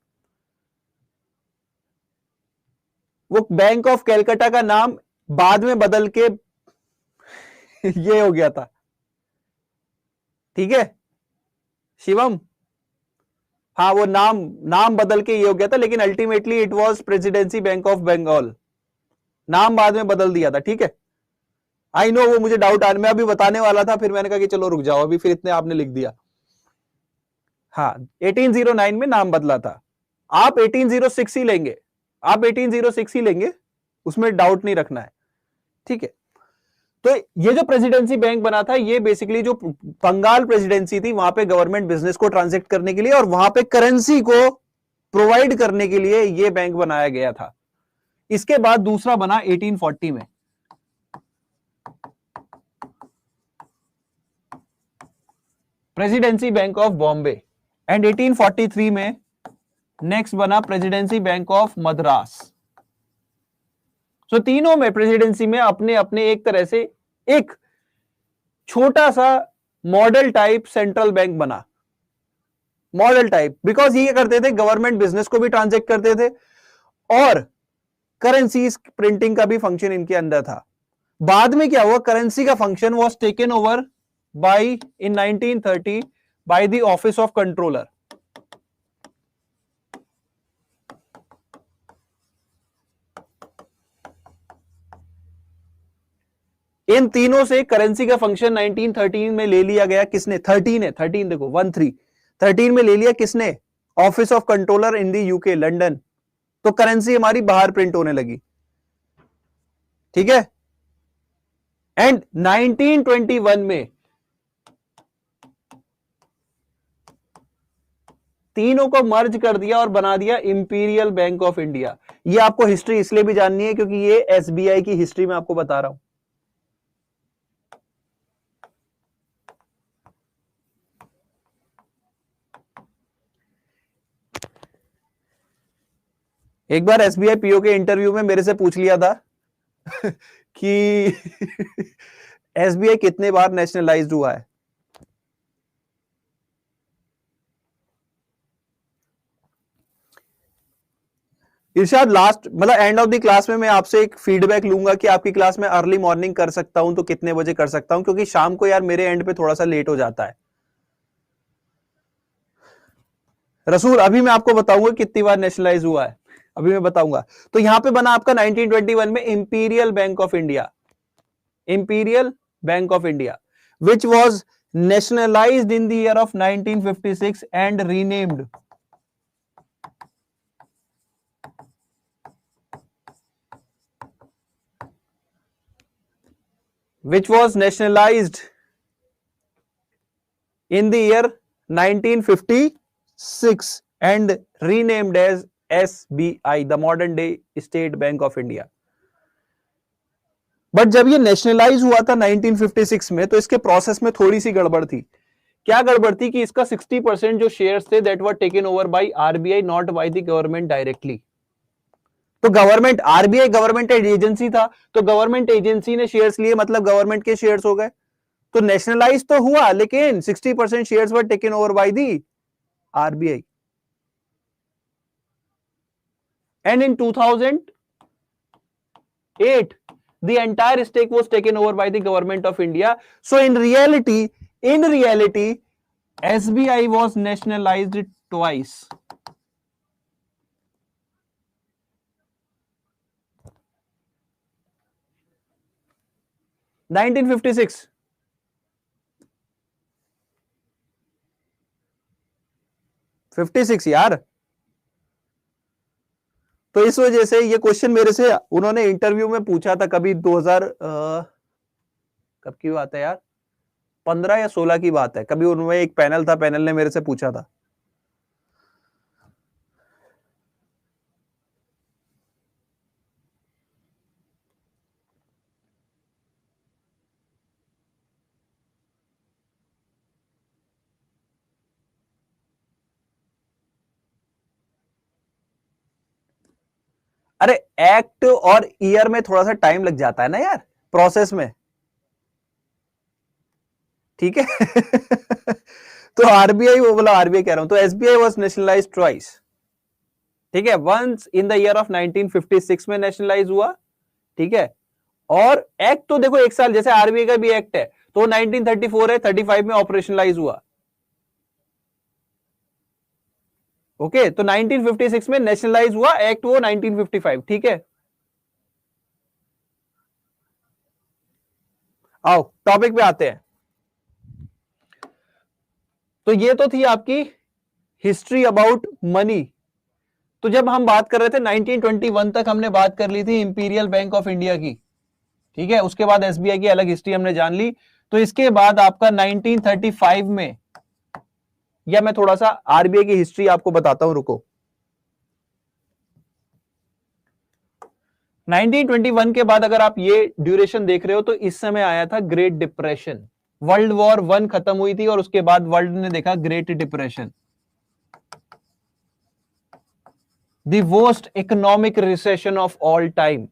S1: वो बैंक ऑफ कैलकाटा का नाम बाद में बदल के ये हो गया था। ठीक है शिवम, हाँ वो नाम बदल के ये हो गया था, लेकिन ultimately it was Presidency Bank of Bengal, नाम बाद में बदल दिया था। ठीक है, आई नो, वो मुझे डाउट मैं अभी बताने वाला था, फिर मैंने कहा कि चलो रुक जाओ अभी, फिर इतने आपने लिख दिया। हाँ 1809 में नाम बदला था। आप 1806 ही लेंगे, आप 1806 ही लेंगे, उसमें डाउट नहीं रखना है। ठीक है, तो ये जो प्रेसिडेंसी बैंक बना था, ये बेसिकली जो बंगाल प्रेसिडेंसी थी, वहां पे गवर्नमेंट बिजनेस को ट्रांजैक्ट करने के लिए और वहां पे करेंसी को प्रोवाइड करने के लिए ये बैंक बनाया गया था। इसके बाद दूसरा बना 1840 में, presidency Bank of Bombay, and 1843 में नेक्स्ट बना प्रेसिडेंसी बैंक ऑफ मद्रास। सो तीनों में प्रेसिडेंसी में अपने अपने एक तरह से एक छोटा सा मॉडल टाइप सेंट्रल बैंक बना, मॉडल टाइप, बिकॉज ये क्या करते थे, गवर्नमेंट बिजनेस को भी ट्रांजैक्ट करते थे और करेंसीज प्रिंटिंग का भी फंक्शन इनके अंदर था। बाद में क्या हुआ, करेंसी का function was taken over by in 1930 by the office of controller. इन तीनों से करेंसी का फंक्शन 1913 में ले लिया गया। किसने? 13 है, 13 देखो 13 में ले लिया किसने? Office of controller in the UK, London. तो करेंसी हमारी बाहर प्रिंट होने लगी। ठीक है, एंड 1921 में तीनों को मर्ज कर दिया और बना दिया इंपीरियल बैंक ऑफ इंडिया। ये आपको हिस्ट्री इसलिए भी जाननी है क्योंकि ये एसबीआई की हिस्ट्री में आपको बता रहा हूं। एक बार एसबीआई पीओ के इंटरव्यू में मेरे से पूछ लिया था कि एसबीआई कितने बार नेशनलाइज्ड हुआ है। इरशाद, लास्ट मतलब एंड ऑफ द क्लास में मैं आपसे एक फीडबैक लूंगा कि आपकी क्लास में अर्ली मॉर्निंग कर सकता हूं तो कितने बजे कर सकता हूं, क्योंकि शाम को यार मेरे एंड पे थोड़ा सा लेट हो जाता है। रसूल, अभी मैं आपको बताऊंगा कितनी बार नेशनलाइज हुआ है, अभी मैं बताऊंगा। तो यहां पे बना आपका 1921 में imperial bank of India, imperial bank of India, which was nationalised in the year of 1956 and renamed which was nationalized in the year 1956 and renamed as SBI, the modern day State Bank of India. But जब ये nationalise हुआ था 1956 में, तो इसके process में थोड़ी सी गड़बड़ थी। क्या गड़बड़ थी कि इसका 60% जो शेयर्स थे that were taken over by RBI, not bye the government directly. तो गवर्नमेंट, आरबीआई गवर्नमेंट एजेंसी था, तो गवर्नमेंट एजेंसी ने शेयर्स लिए, मतलब गवर्नमेंट के शेयर्स हो गए, तो नेशनलाइज तो हुआ, लेकिन 60% shares were taken over by the RBI. And in 2008 the entire stake was taken over by the government of India. So in reality SBI was nationalized twice. (1956) 56 यार। तो इस वजह से ये क्वेश्चन मेरे से उन्होंने इंटरव्यू में पूछा था, कभी 2000 कब की बात है यार, 15 या 16 की बात है, कभी उनमें एक पैनल था, पैनल ने मेरे से पूछा था। अरे एक्ट और ईयर में थोड़ा सा टाइम लग जाता है ना यार, प्रोसेस में, ठीक है। तो आरबीआई, वो बोला आरबीआई कह रहा हूं, तो एसबीआई वाज नेशनलाइज्ड ट्वाइस, ठीक है। Once in the year of 1956 में नेशनलाइज हुआ, ठीक है। और एक्ट तो देखो एक साल, जैसे आरबीआई का भी एक्ट है, तो 1934 है, 35 में ऑपरेशनलाइज हुआ, ओके। तो 1956 में नेशनलाइज हुआ, एक्ट वो 1955, ठीक है। आओ टॉपिक पे आते हैं। तो ये तो थी आपकी हिस्ट्री अबाउट मनी। तो जब हम बात कर रहे थे 1921 तक हमने बात कर ली थी इंपीरियल बैंक ऑफ इंडिया की, ठीक है। उसके बाद एसबीआई की अलग हिस्ट्री हमने जान ली। तो इसके बाद आपका 1935 में, या मैं थोड़ा सा आरबीआई की हिस्ट्री आपको बताता हूं, रुको। 1921 के बाद अगर आप ये ड्यूरेशन देख रहे हो, तो इस समय आया था ग्रेट डिप्रेशन, वर्ल्ड वॉर 1 खत्म हुई थी और उसके बाद वर्ल्ड ने देखा great depression, the worst economic recession of all time.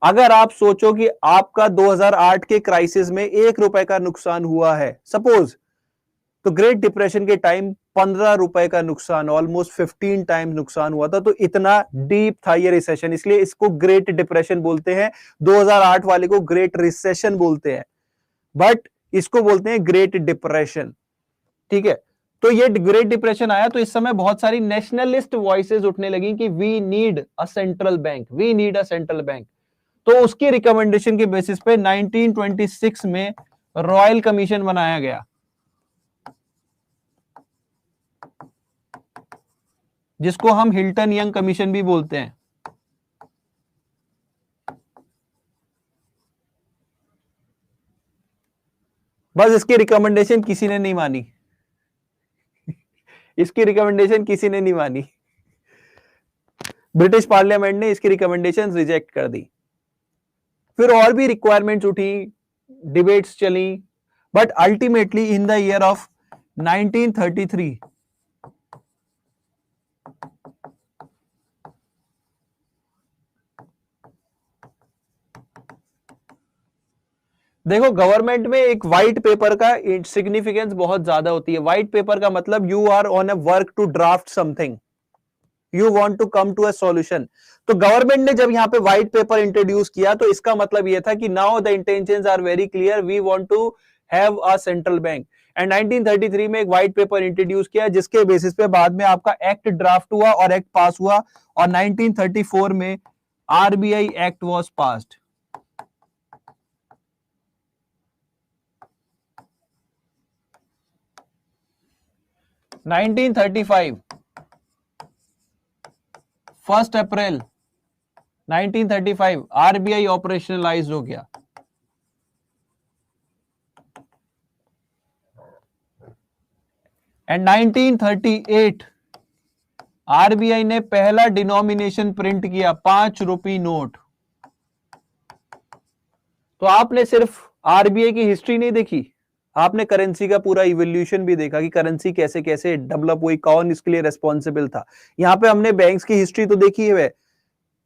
S1: अगर आप सोचो कि आपका 2008 के क्राइसिस में 1 रुपए का नुकसान हुआ है सपोज, तो ग्रेट डिप्रेशन के टाइम 15 रुपए का नुकसान, ऑलमोस्ट 15 टाइम नुकसान हुआ था। तो इतना डीप था ये रिसेशन, इसलिए इसको ग्रेट डिप्रेशन बोलते हैं। 2008 वाले को ग्रेट रिसेशन बोलते हैं, बट इसको बोलते हैं ग्रेट डिप्रेशन, ठीक है। तो ये ग्रेट डिप्रेशन आया, तो इस समय बहुत सारी नेशनलिस्ट वॉइसेस उठने लगी कि we need a central bank, we need a central bank. तो उसकी रिकमेंडेशन के बेसिस पे 1926 में रॉयल कमीशन बनाया गया, जिसको हम हिल्टन यंग कमीशन भी बोलते हैं। बस इसकी रिकमेंडेशन किसी ने नहीं मानी। इसकी रिकमेंडेशन किसी ने नहीं मानी, ब्रिटिश पार्लियामेंट ने इसकी रिकमेंडेशन रिजेक्ट कर दी। फिर और भी रिक्वायरमेंट्स उठी, डिबेट्स चली, but ultimately in the year of 1933 देखो, गवर्नमेंट में एक व्हाइट पेपर का सिग्निफिकेंस बहुत ज्यादा होती है। व्हाइट पेपर का मतलब you are on a work to draft something, you want to come to a solution. तो गवर्नमेंट ने जब यहां पे व्हाइट पेपर इंट्रोड्यूस किया, तो इसका मतलब यह था कि now the intentions are very clear, we want to have a central bank. And 1933 में एक व्हाइट पेपर इंट्रोड्यूस किया, जिसके बेसिस पे बाद में आपका एक्ट ड्राफ्ट हुआ और एक्ट पास हुआ, और 1934 में RBI act was passed. First April 1935 RBI operationalise हो गया। एंड 1938 आरबीआई ने पहला डिनोमिनेशन प्रिंट किया, 5 रुपये नोट। तो आपने सिर्फ आरबीआई की हिस्ट्री नहीं देखी, आपने करेंसी का पूरा इवोल्यूशन भी देखा कि करेंसी कैसे कैसे डेवलप हुई, कौन इसके लिए रेस्पॉन्सिबल था। यहां पे हमने बैंक्स की हिस्ट्री तो देखी है,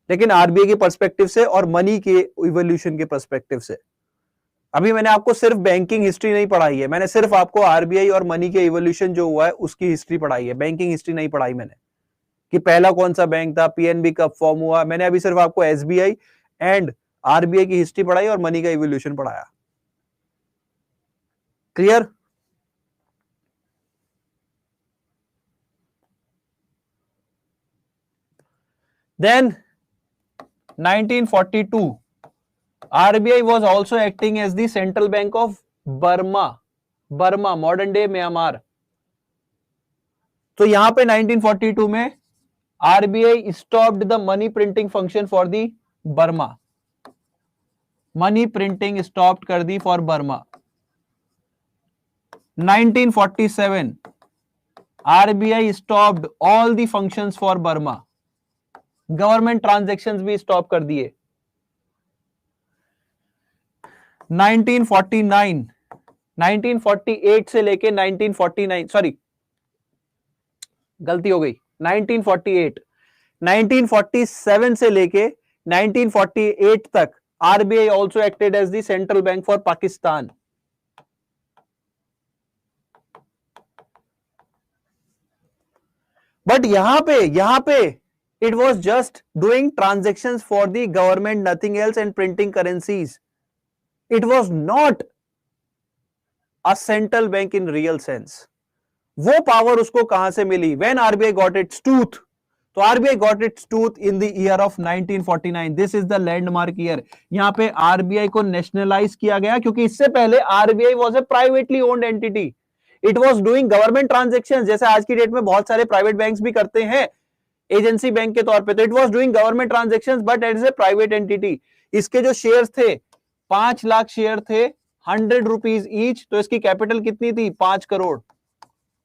S1: लेकिन आरबीआई के पर्सपेक्टिव से और मनी के इवोल्यूशन के पर्सपेक्टिव से। अभी मैंने आपको सिर्फ बैंकिंग हिस्ट्री नहीं पढ़ाई है, मैंने सिर्फ आपको आरबीआई और मनी के इवोल्यूशन जो हुआ है उसकी हिस्ट्री पढ़ाई है, बैंकिंग हिस्ट्री नहीं पढ़ाई मैंने कि पहला कौन सा बैंक था, पीएनबी कब फॉर्म हुआ। मैंने अभी सिर्फ आपको एसबीआई एंड आरबीआई की हिस्ट्री पढ़ाई और मनी का इवोल्यूशन पढ़ाया। Clear? Then 1942 RBI was also acting as the central bank of Burma, modern day Myanmar। तो यहां पे 1942 में RBI stopped the money printing function for the Burma, money printing stop कर दी for Burma. 1947 RBI stopped all the functions for Burma, government transactions भी stop कर दिए। 1948 से लेके 1949, सॉरी गलती हो गई, 1947 से लेके 1948 तक RBI also acted as the central bank for Pakistan. But यहां पे it was just doing transaction for the government, nothing else, and printing currencies. It was not a central bank in real sense. वो power उसको कहां से मिली? When RBI got its tooth. तो RBI got its tooth in the year of 1949। This is the landmark year. यहां पे RBI को nationalise किया गया, क्योंकि इससे पहले RBI was a privately owned entity. It was doing government transactions, जैसे आज की डेट में बहुत सारे प्राइवेट बैंक्स भी करते हैं एजेंसी बैंक के तौर पे। तो it was doing government transactions but as a private entity. इसके जो शेयर्स थे 5 लाख शेयर थे, 100 रुपीज ईच। तो इसकी कैपिटल कितनी थी? 5 crore.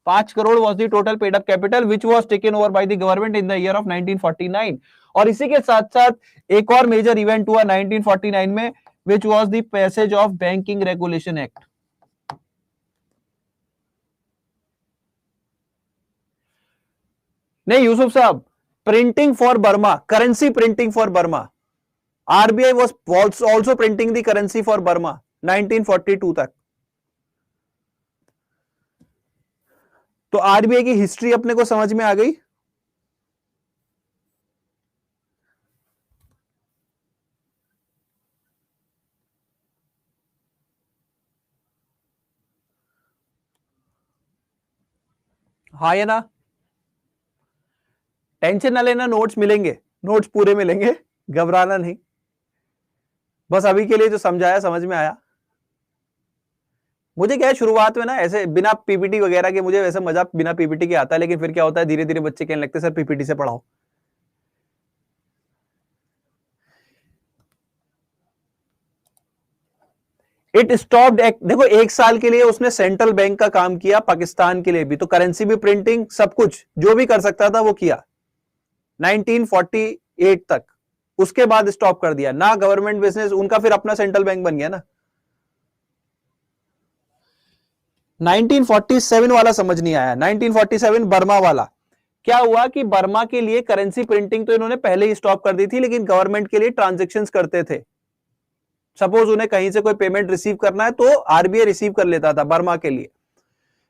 S1: 5 crore was the total paid up capital which was taken over by the government in the year of 1949। और इसी के साथ साथ एक और मेजर इवेंट हुआ 1949 में, which was the passage of Banking Regulation Act। नहीं यूसुफ साहब, printing for Burma, currency printing for Burma, RBI was also printing the currency for Burma 1942 तक। तो आरबीआई की हिस्ट्री अपने को समझ में आ गई। हाँ या ना? टेंशन ना लेना, नोट्स मिलेंगे, नोट्स पूरे मिलेंगे, घबराना नहीं। बस अभी के लिए जो समझाया समझ में आया। मुझे क्या है, शुरुआत में ना ऐसे बिना पीपीटी वगैरह के, मुझे वैसे मजा बिना पीपीटी के आता है, लेकिन फिर क्या होता है धीरे धीरे बच्चे कहने लगते हैं सर पीपीटी से पढ़ाओ। It stopped act. देखो 1 साल के लिए उसने सेंट्रल बैंक का काम किया, पाकिस्तान के लिए भी, तो करेंसी भी, प्रिंटिंग, सब कुछ जो भी कर सकता था वो किया 1948 तक। उसके बाद स्टॉप कर दिया ना, गवर्नमेंट बिजनेस उनका, फिर अपना सेंट्रल बैंक बन गया ना। 1947 वाला समझ नहीं आया। 1947 बर्मा वाला क्या हुआ कि बर्मा के लिए करेंसी प्रिंटिंग तो इन्होंने पहले ही स्टॉप कर दी थी, लेकिन गवर्नमेंट के लिए ट्रांजैक्शंस करते थे। सपोज उन्हें कहीं से कोई पेमेंट रिसीव करना है तो आरबीआई रिसीव कर लेता था बर्मा के लिए।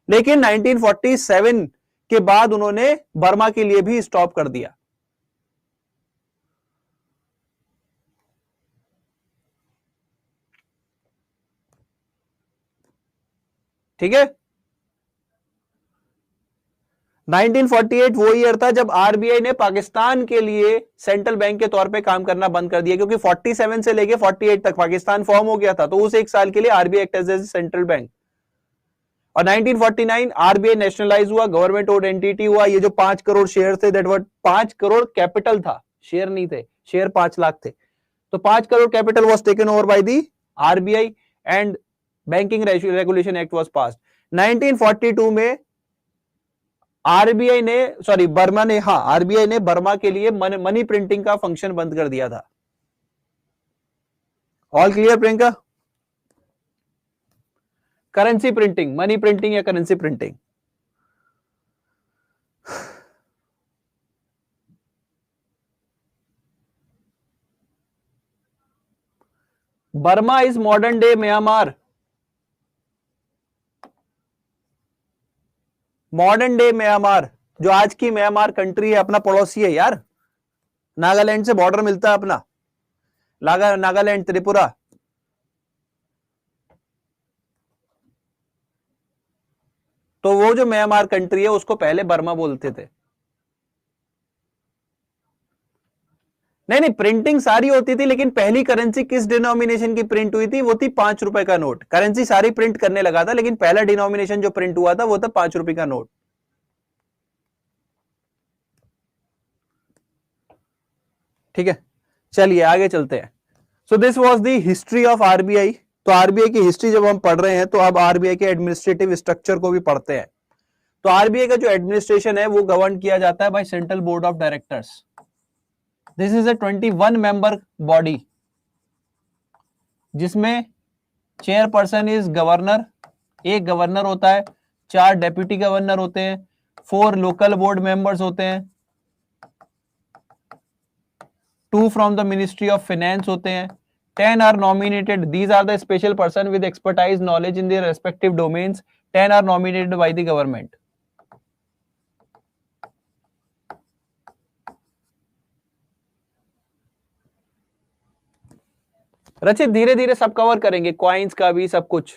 S1: लेकिन 1947 के बाद उन्होंने बर्मा के लिए भी स्टॉप कर दिया। ठीक है, 1948 वो ईयर था जब आरबीआई ने पाकिस्तान के लिए सेंट्रल बैंक के तौर पे काम करना बंद कर दिया, क्योंकि 47 से लेके 48 तक पाकिस्तान फॉर्म हो गया था। तो उस 1 साल के लिए RBI act as central bank. और 1949 आरबीआई नेशनलाइज हुआ, गवर्नमेंट ओन्ड एंटिटी हुआ। ये जो 5 करोड़ शेयर थे, दैट वाज 5 करोड़ कैपिटल था, शेयर नहीं थे, शेयर 5 लाख थे। तो 5 crore capital was taken over by the RBI and banking regulation act was passed. 1942 में आरबीआई ने, सॉरी बर्मा ने, हाँ आरबीआई ने बर्मा के लिए मनी प्रिंटिंग का फंक्शन बंद कर दिया था। All clear Priyanka? Currency printing, money printing या currency printing? Burma is modern day Myanmar. Modern day Myanmar जो आज की म्यांमार कंट्री है, अपना पड़ोसी है यार, नागालैंड से बॉर्डर मिलता है अपना, नागालैंड त्रिपुरा। तो वो जो म्यांमार कंट्री है उसको पहले बर्मा बोलते थे। नहीं नहीं, प्रिंटिंग सारी होती थी, लेकिन पहली करेंसी किस डिनोमिनेशन की प्रिंट हुई थी? वो थी 5 रुपए का नोट। करेंसी सारी प्रिंट करने लगा था, लेकिन पहला डिनोमिनेशन जो प्रिंट हुआ था वो था 5 रुपए का नोट। ठीक है, चलिए आगे चलते हैं। So this was the history of RBI. तो आरबीआई की हिस्ट्री जब हम पढ़ रहे हैं तो अब आरबीआई के एडमिनिस्ट्रेटिव स्ट्रक्चर को भी पढ़ते हैं। तो आरबीआई का जो एडमिनिस्ट्रेशन है वो गवर्न किया जाता है by central board of directors. This is a 21 member body, जिसमें चेयरपर्सन इज गवर्नर, एक गवर्नर होता है, 4 डेप्यूटी गवर्नर होते हैं, 4 लोकल बोर्ड मेंबर्स होते हैं, 2 from the ministry of finance होते हैं, 10 are nominated, these are the special person with expertise knowledge in their respective domains, 10 are nominated by the government. Rachit धीरे धीरे सब कवर करेंगे, क्वाइंस का भी सब कुछ।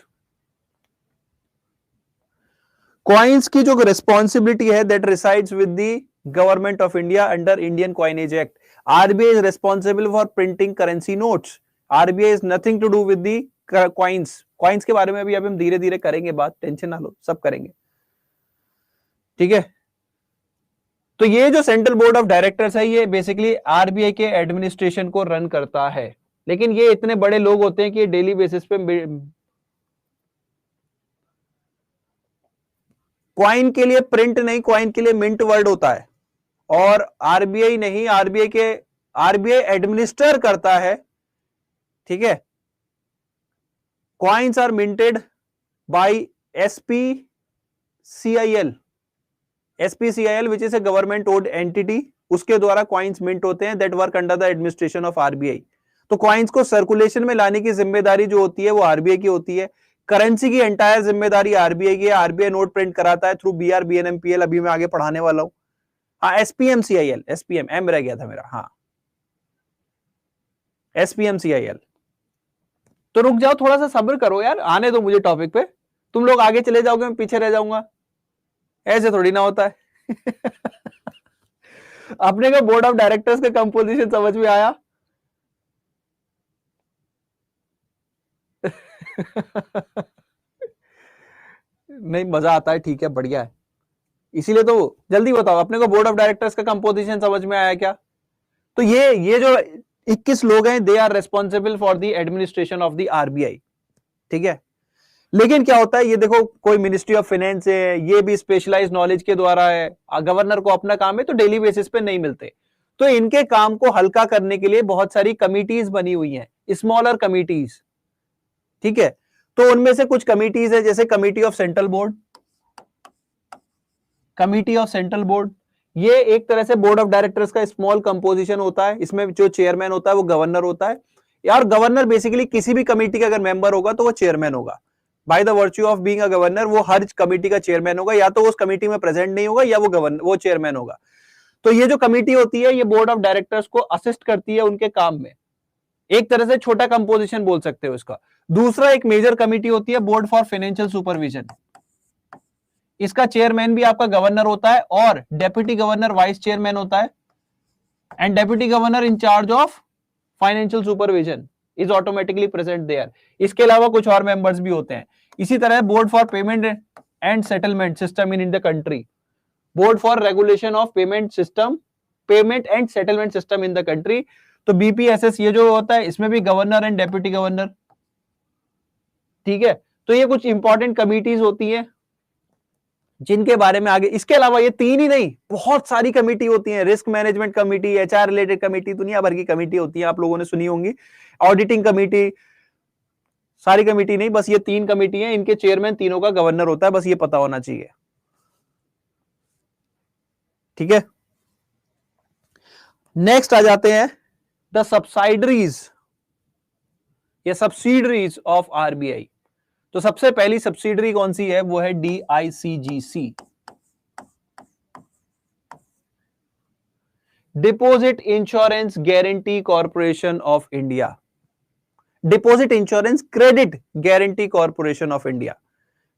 S1: क्वाइंस की जो रिस्पॉन्सिबिलिटी है that resides with the government of India under Indian coinage act. RBI is responsible for printing currency notes. RBI is nothing to do with the coins. Coins के बारे में भी अभी हम धीरे धीरे करेंगे बात, टेंशन ना लो, सब करेंगे। ठीक है, तो ये जो सेंट्रल बोर्ड ऑफ डायरेक्टर्स है ये बेसिकली आरबीआई के एडमिनिस्ट्रेशन को रन करता है। लेकिन ये इतने बड़े लोग होते हैं कि डेली बेसिस पे क्वाइन के लिए प्रिंट नहीं, क्वाइन के लिए मिंट वर्ड होता है। और आरबीआई नहीं, आरबीआई एडमिनिस्टर करता है। ठीक है, coins are minted by SPCIL, SPCIL which is a government owned entity, उसके द्वारा क्वाइंस मिंट होते हैं that work under the administration of RBI. तो क्वाइंस को सर्कुलेशन में लाने की जिम्मेदारी जो होती है वो आरबीआई की होती है। करेंसी की एंटायर जिम्मेदारी आरबीआई की है। आरबीआई नोट प्रिंट कराता है थ्रू बीआर बीएनएमपीएल, अभी मैं आगे पढ़ाने वाला हूं। हाँ, एसपीएमसीआईएल, एसपीएम एम रह गया था मेरा, हाँ एसपीएमसीआईएल। तो रुक जाओ, थोड़ा सा सब्र करो यार, आने दो मुझे टॉपिक पे। तुम लोग आगे चले जाओगे, मैं पीछे रह जाऊंगा, ऐसे थोड़ी ना होता है। अपने को बोर्ड ऑफ डायरेक्टर्स का कंपोजिशन समझ में आया? नहीं, मजा आता है, ठीक है, बढ़िया है। इसीलिए तो जल्दी बताओ, अपने को बोर्ड ऑफ डायरेक्टर्स का कंपोजिशन समझ में आया क्या? तो ये जो 21 लोग हैं they are responsible for the administration of the RBI. ठीक है, लेकिन क्या होता है, ये देखो कोई मिनिस्ट्री ऑफ फाइनेंस है, ये भी स्पेशलाइज्ड नॉलेज के द्वारा है, गवर्नर को अपना काम है तो डेली बेसिस पे नहीं मिलते। तो इनके काम को हल्का करने के लिए बहुत सारी कमिटीज बनी हुई हैं, स्मॉलर कमिटीज। ठीक है, तो उनमें से कुछ कमिटीज है जैसे committee of central board, committee of central board, ये एक तरह से बोर्ड ऑफ डायरेक्टर्स का स्मॉल कंपोजिशन होता है। इसमें जो चेयरमैन होता है वो गवर्नर होता है। यार गवर्नर बेसिकली किसी भी कमेटी का अगर मेंबर होगा तो वो चेयरमैन होगा। By the virtue of being a governor वो हर कमेटी का चेयरमैन होगा, या तो उस कमेटी में प्रेजेंट नहीं होगा या वो चेयरमैन होगा। तो ये जो कमेटी होती है ये बोर्ड ऑफ डायरेक्टर्स को असिस्ट करती है उनके काम में। एक तरह से छोटा कंपोजिशन बोल सकते हो इसका। दूसरा, एक मेजर कमेटी होती है बोर्ड फॉर फाइनेंशियल सुपरविजन। इसका चेयरमैन भी आपका गवर्नर होता है और डेप्यूटी गवर्नर वाइस चेयरमैन होता है, and deputy governor in charge of financial supervision is automatically present there. इसके अलावा कुछ और मेंबर्स भी होते हैं। इसी तरह board for payment and settlement system in the country, board for regulation of payment system, payment and settlement system in the country. तो बीपीएसएस ये जो होता है इसमें भी गवर्नर एंड डेप्यूटी गवर्नर। ठीक है, तो ये कुछ इंपॉर्टेंट कमिटीज होती है जिनके बारे में आगे, इसके अलावा ये 3 ही नहीं बहुत सारी कमेटी होती है। Risk management committee, HR related committee, दुनिया भर की कमेटी होती है, आप लोगों ने सुनी होंगी। ऑडिटिंग कमेटी, सारी कमेटी नहीं, बस ये 3 कमेटी है, इनके चेयरमैन तीनों का गवर्नर होता है, बस ये पता होना चाहिए। ठीक है, नेक्स्ट आ जाते हैं द सब्साइडरीज। या सब्सिडरीज ऑफ आरबीआई। तो सबसे पहली सब्सिडरी कौन सी है, वो है DICGC, deposit insurance guarantee corporation of India, deposit insurance credit guarantee corporation of India,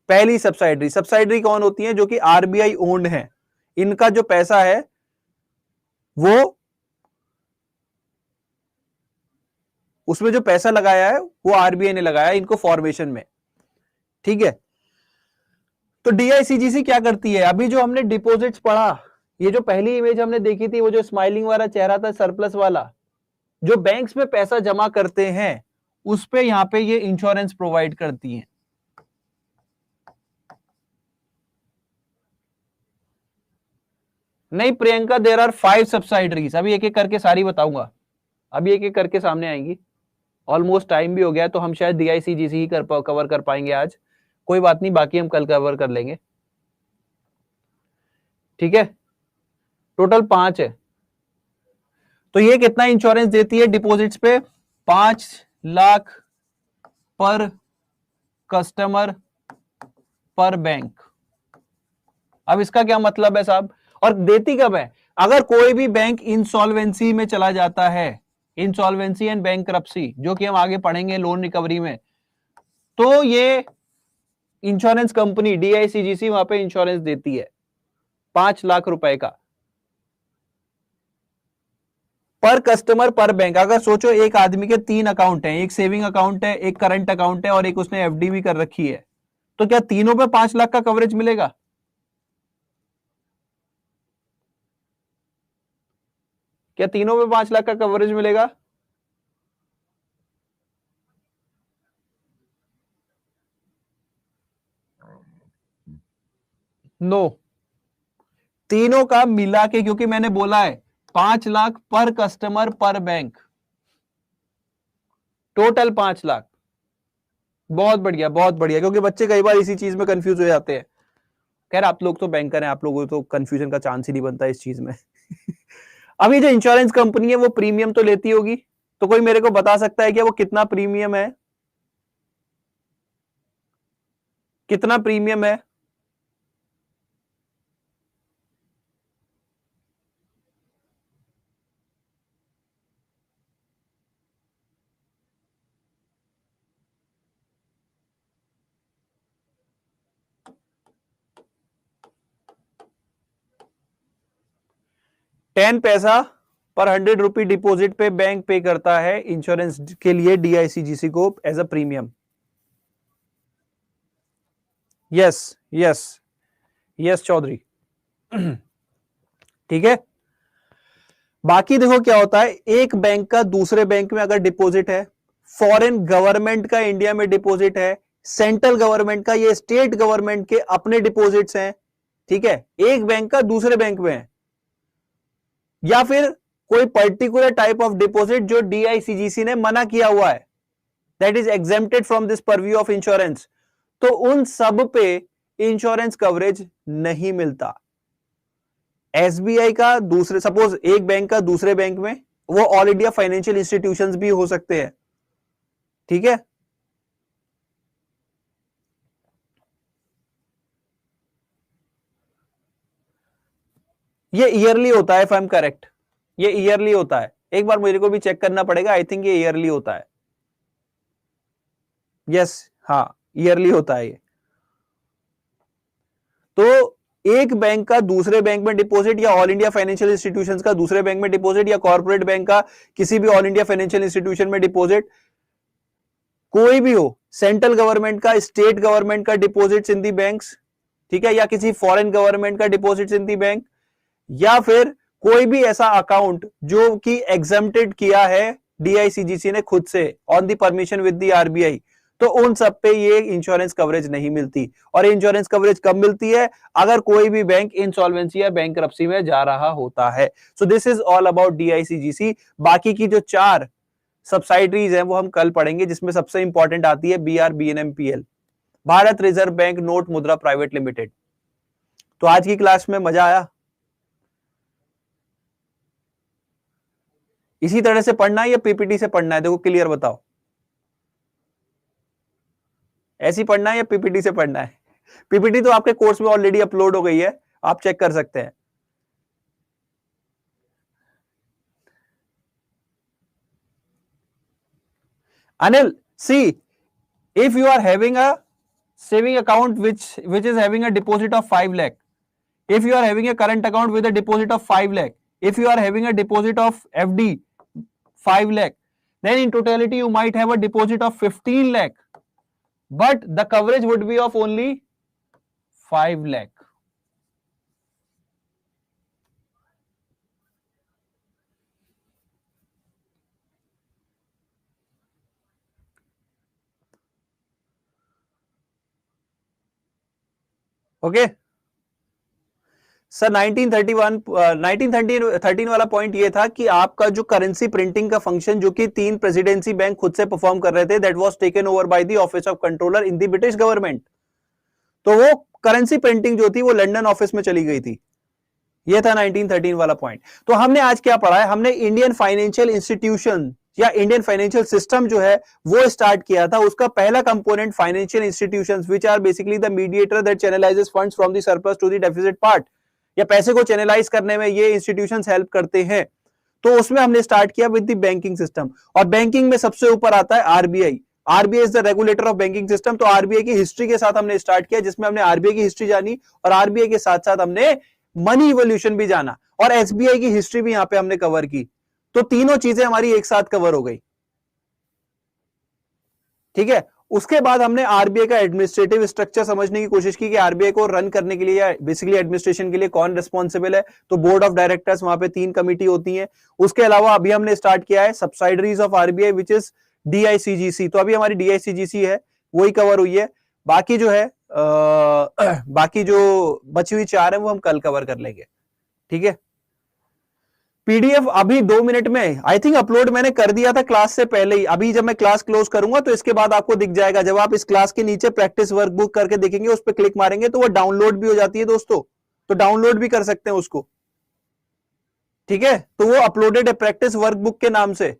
S1: पहली सब्सिडरी। सब्सिडरी कौन होती है, जो कि आरबीआई ओन्ड है, इनका जो पैसा है वो, उसमें जो पैसा लगाया है वो आरबीआई ने लगाया इनको फॉर्मेशन में, ठीक है। तो डीआईसीजीसी क्या करती है, अभी जो हमने डिपॉजिट्स पढ़ा, ये जो पहली इमेज हमने देखी थी, वो जो स्माइलिंग वाला चेहरा था सरप्लस वाला, जो बैंक्स में पैसा जमा करते हैं उस पे यहां पे ये इंश्योरेंस प्रोवाइड करती है। नहीं प्रियंका, देयर आर 5 सब्सिडरीज, अभी एक एक करके सारी बताऊंगा, अभी एक एक करके सामने आएंगी। ऑलमोस्ट टाइम भी हो गया, तो हम शायद डीआईसीजीसी ही कवर कर पाएंगे आज, कोई बात नहीं, बाकी हम कल कवर कर लेंगे, ठीक है। टोटल 5 है। तो ये कितना इंश्योरेंस देती है डिपॉजिट्स पे, 5 लाख पर कस्टमर पर बैंक। अब इसका क्या मतलब है साहब, और देती कब है, अगर कोई भी बैंक इंसॉल्वेंसी में चला जाता है, इंसॉल्वेंसी एंड बैंकरप्सी, जो कि हम आगे पढ़ेंगे लोन रिकवरी में, तो ये इंश्योरेंस कंपनी डीआईसीजीसी वहां पे इंश्योरेंस देती है 5 लाख रुपए का पर कस्टमर पर बैंक। अगर सोचो एक आदमी के 3 अकाउंट हैं, एक सेविंग अकाउंट है, एक करंट अकाउंट है और एक उसने एफडी भी कर रखी है, तो क्या तीनों पे 5 लाख का कवरेज मिलेगा? क्या तीनों पे 5 लाख का कवरेज मिलेगा? नो, तीनों का मिला के, क्योंकि मैंने बोला है 5 लाख पर कस्टमर पर बैंक, टोटल 5 लाख। बहुत बढ़िया, बहुत बढ़िया, क्योंकि बच्चे कई बार इसी चीज में कंफ्यूज हो जाते हैं। खैर आप लोग तो बैंकर हैं, आप लोगों को तो कंफ्यूजन का चांस ही नहीं बनता इस चीज में। अभी जो इंश्योरेंस कंपनी है वो प्रीमियम तो लेती होगी, तो कोई मेरे को बता सकता है कि वो कितना प्रीमियम है, कितना प्रीमियम है? टेन पैसा पर 100 रुपी डिपॉजिट पे बैंक पे करता है इंश्योरेंस के लिए डीआईसीजीसी को as a premium. Yes, yes, yes Chaudhary. ठीक है। बाकी देखो क्या होता है, एक बैंक का दूसरे बैंक में अगर डिपॉजिट है, फॉरेन गवर्नमेंट का इंडिया में डिपॉजिट है, सेंट्रल गवर्नमेंट का, ये स्टेट गवर्नमेंट के अपने डिपॉजिट्स हैं, ठीक है, एक बैंक का दूसरे बैंक में है, या फिर कोई पर्टिकुलर टाइप ऑफ डिपॉजिट जो डीआईसीजीसी ने मना किया हुआ है, that is exempted from this purview of insurance, तो उन सब पे इंश्योरेंस कवरेज नहीं मिलता। एसबीआई का दूसरे, सपोज एक बैंक का दूसरे बैंक में, वो ऑल इंडिया फाइनेंशियल इंस्टीट्यूशंस भी हो सकते हैं, ठीक है। ये ईयरली होता है, इफ आई एम करेक्ट, ये ईयरली होता है, एक बार मेरे को भी चेक करना पड़ेगा, आई थिंक ये ईयरली होता है, यस, हाँ ईयरली होता है ये। तो एक बैंक का दूसरे बैंक में डिपॉजिट, या ऑल इंडिया फाइनेंशियल इंस्टीट्यूशंस का दूसरे बैंक में डिपॉजिट, या कॉर्पोरेट बैंक का किसी भी ऑल इंडिया फाइनेंशियल इंस्टीट्यूशन में डिपॉजिट, कोई भी हो, सेंट्रल गवर्नमेंट का, स्टेट गवर्नमेंट का डिपॉजिट्स इन दी बैंक्स, ठीक है, या किसी फॉरेन गवर्नमेंट का डिपॉजिट्स इन दी बैंक, या फिर कोई भी ऐसा अकाउंट जो कि एग्जम्प्टेड किया है डीआईसीजीसी ने खुद से on the permission with the RBI, तो उन सब पे ये इंश्योरेंस कवरेज नहीं मिलती। और इंश्योरेंस कवरेज कब मिलती है, अगर कोई भी बैंक इंसॉल्वेंसी या बैंकरप्सी में जा रहा होता है। So this is all about DICGC. बाकी की जो 4 सब्सिडरीज हैं वो हम कल पढ़ेंगे, जिसमें सबसे इंपॉर्टेंट आती है BRBNMPL, Bharat reserve bank note मुद्रा प्राइवेट लिमिटेड। तो आज की क्लास में मजा आया? इसी तरह से पढ़ना है या पीपीटी से पढ़ना है, देखो क्लियर बताओ। ऐसी पढ़ना है या पीपीटी से पढ़ना है? पीपीटी तो आपके कोर्स में ऑलरेडी अपलोड हो गई है, आप चेक कर सकते हैं। Anil, see, if you are having a saving account which is having a deposit of 5 lakh, if you are having a current account with a deposit of 5 lakh, if you are having a deposit of FD 5 lakh, then in totality you might have a deposit of 15 lakh, but the coverage would be of only 5 lakh. Okay sir, 1913 वाला point ये था कि आपका जो currency printing का function जो कि 3 presidency bank खुद से परफॉर्म कर रहे थे, that was taken over by the office of controller in the British government. तो वो करेंसी प्रिंटिंग जो थी वो लंदन ऑफिस में चली गई थी। ये था 1913 वाला पॉइंट। तो हमने आज क्या पढ़ा है? हमने इंडियन फाइनेंशियल इंस्टीट्यूशन या इंडियन फाइनेंशियल सिस्टम जो है वो स्टार्ट किया था। उसका पहला component financial institutions which are basically the mediator that channelizes funds from the surplus to the deficit part, या पैसे को चैनलाइज करने में ये इंस्टीट्यूशंस हेल्प करते हैं। तो उसमें हमने स्टार्ट किया विद द बैंकिंग सिस्टम, और बैंकिंग में सबसे ऊपर आता है RBI. RBI is the regulator of banking system. तो आरबीआई की हिस्ट्री के साथ हमने स्टार्ट किया, जिसमें हमने आरबीआई की हिस्ट्री जानी और आरबीआई के साथ साथ हमने मनी इवोल्यूशन भी जाना, और एसबीआई की हिस्ट्री भी यहां पे हमने कवर की। तो तीनों चीजें हमारी एक साथ कवर हो गई। ठीक है, उसके बाद हमने आरबीआई का एडमिनिस्ट्रेटिव स्ट्रक्चर समझने की कोशिश की कि आरबीआई को रन करने के लिए या बेसिकली एडमिनिस्ट्रेशन के लिए कौन रिस्पॉन्सिबल है। तो बोर्ड ऑफ डायरेक्टर्स, वहां पे 3 कमिटी होती हैं। उसके अलावा अभी हमने स्टार्ट किया है subsidiaries of RBI which is DICGC. तो अभी हमारी डीआईसीजीसी है वही कवर हुई है। बाकी जो है बाकी जो बची हुई 4 है वो हम कल कवर कर लेंगे। ठीक है, पीडीएफ अभी 2 मिनट में आई थिंक अपलोड मैंने कर दिया था क्लास से पहले ही। अभी जब मैं क्लास क्लोज करूंगा तो इसके बाद आपको दिख जाएगा। जब आप इस क्लास के नीचे प्रैक्टिस वर्कबुक करके देखेंगे, उस पर क्लिक मारेंगे तो वो डाउनलोड भी हो जाती है दोस्तों। तो डाउनलोड भी कर सकते हैं उसको। ठीक है, तो वो अपलोडेड है प्रैक्टिस वर्कबुक के नाम से।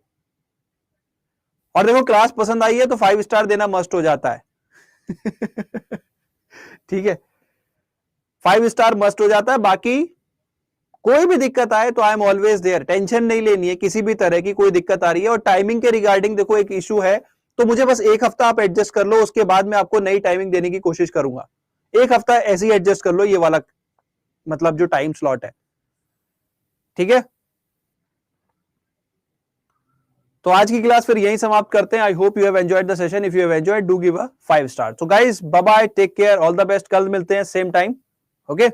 S1: और देखो, क्लास पसंद आई है तो 5 स्टार देना मस्ट हो जाता है। ठीक है, 5 स्टार मस्ट हो जाता है। बाकी कोई भी दिक्कत आए तो I am always there, tension नहीं लेनी है किसी भी तरह की। कोई दिक्कत आ रही है और टाइमिंग के रिगार्डिंग देखो एक इशू है, तो मुझे बस 1 हफ्ता आप एडजस्ट कर लो, उसके बाद मैं आपको नई टाइमिंग देने की कोशिश करूंगा। 1 हफ्ता ऐसे ही एडजस्ट कर लो, ये वाला मतलब जो टाइम स्लॉट है। ठीक है, तो आज की क्लास फिर यहीं समाप्त करते हैं। I hope you have enjoyed the session. If you have enjoyed, do give a 5 star. So guys, bye bye, take care, all the best. कल मिलते हैं सेम टाइम। ओके।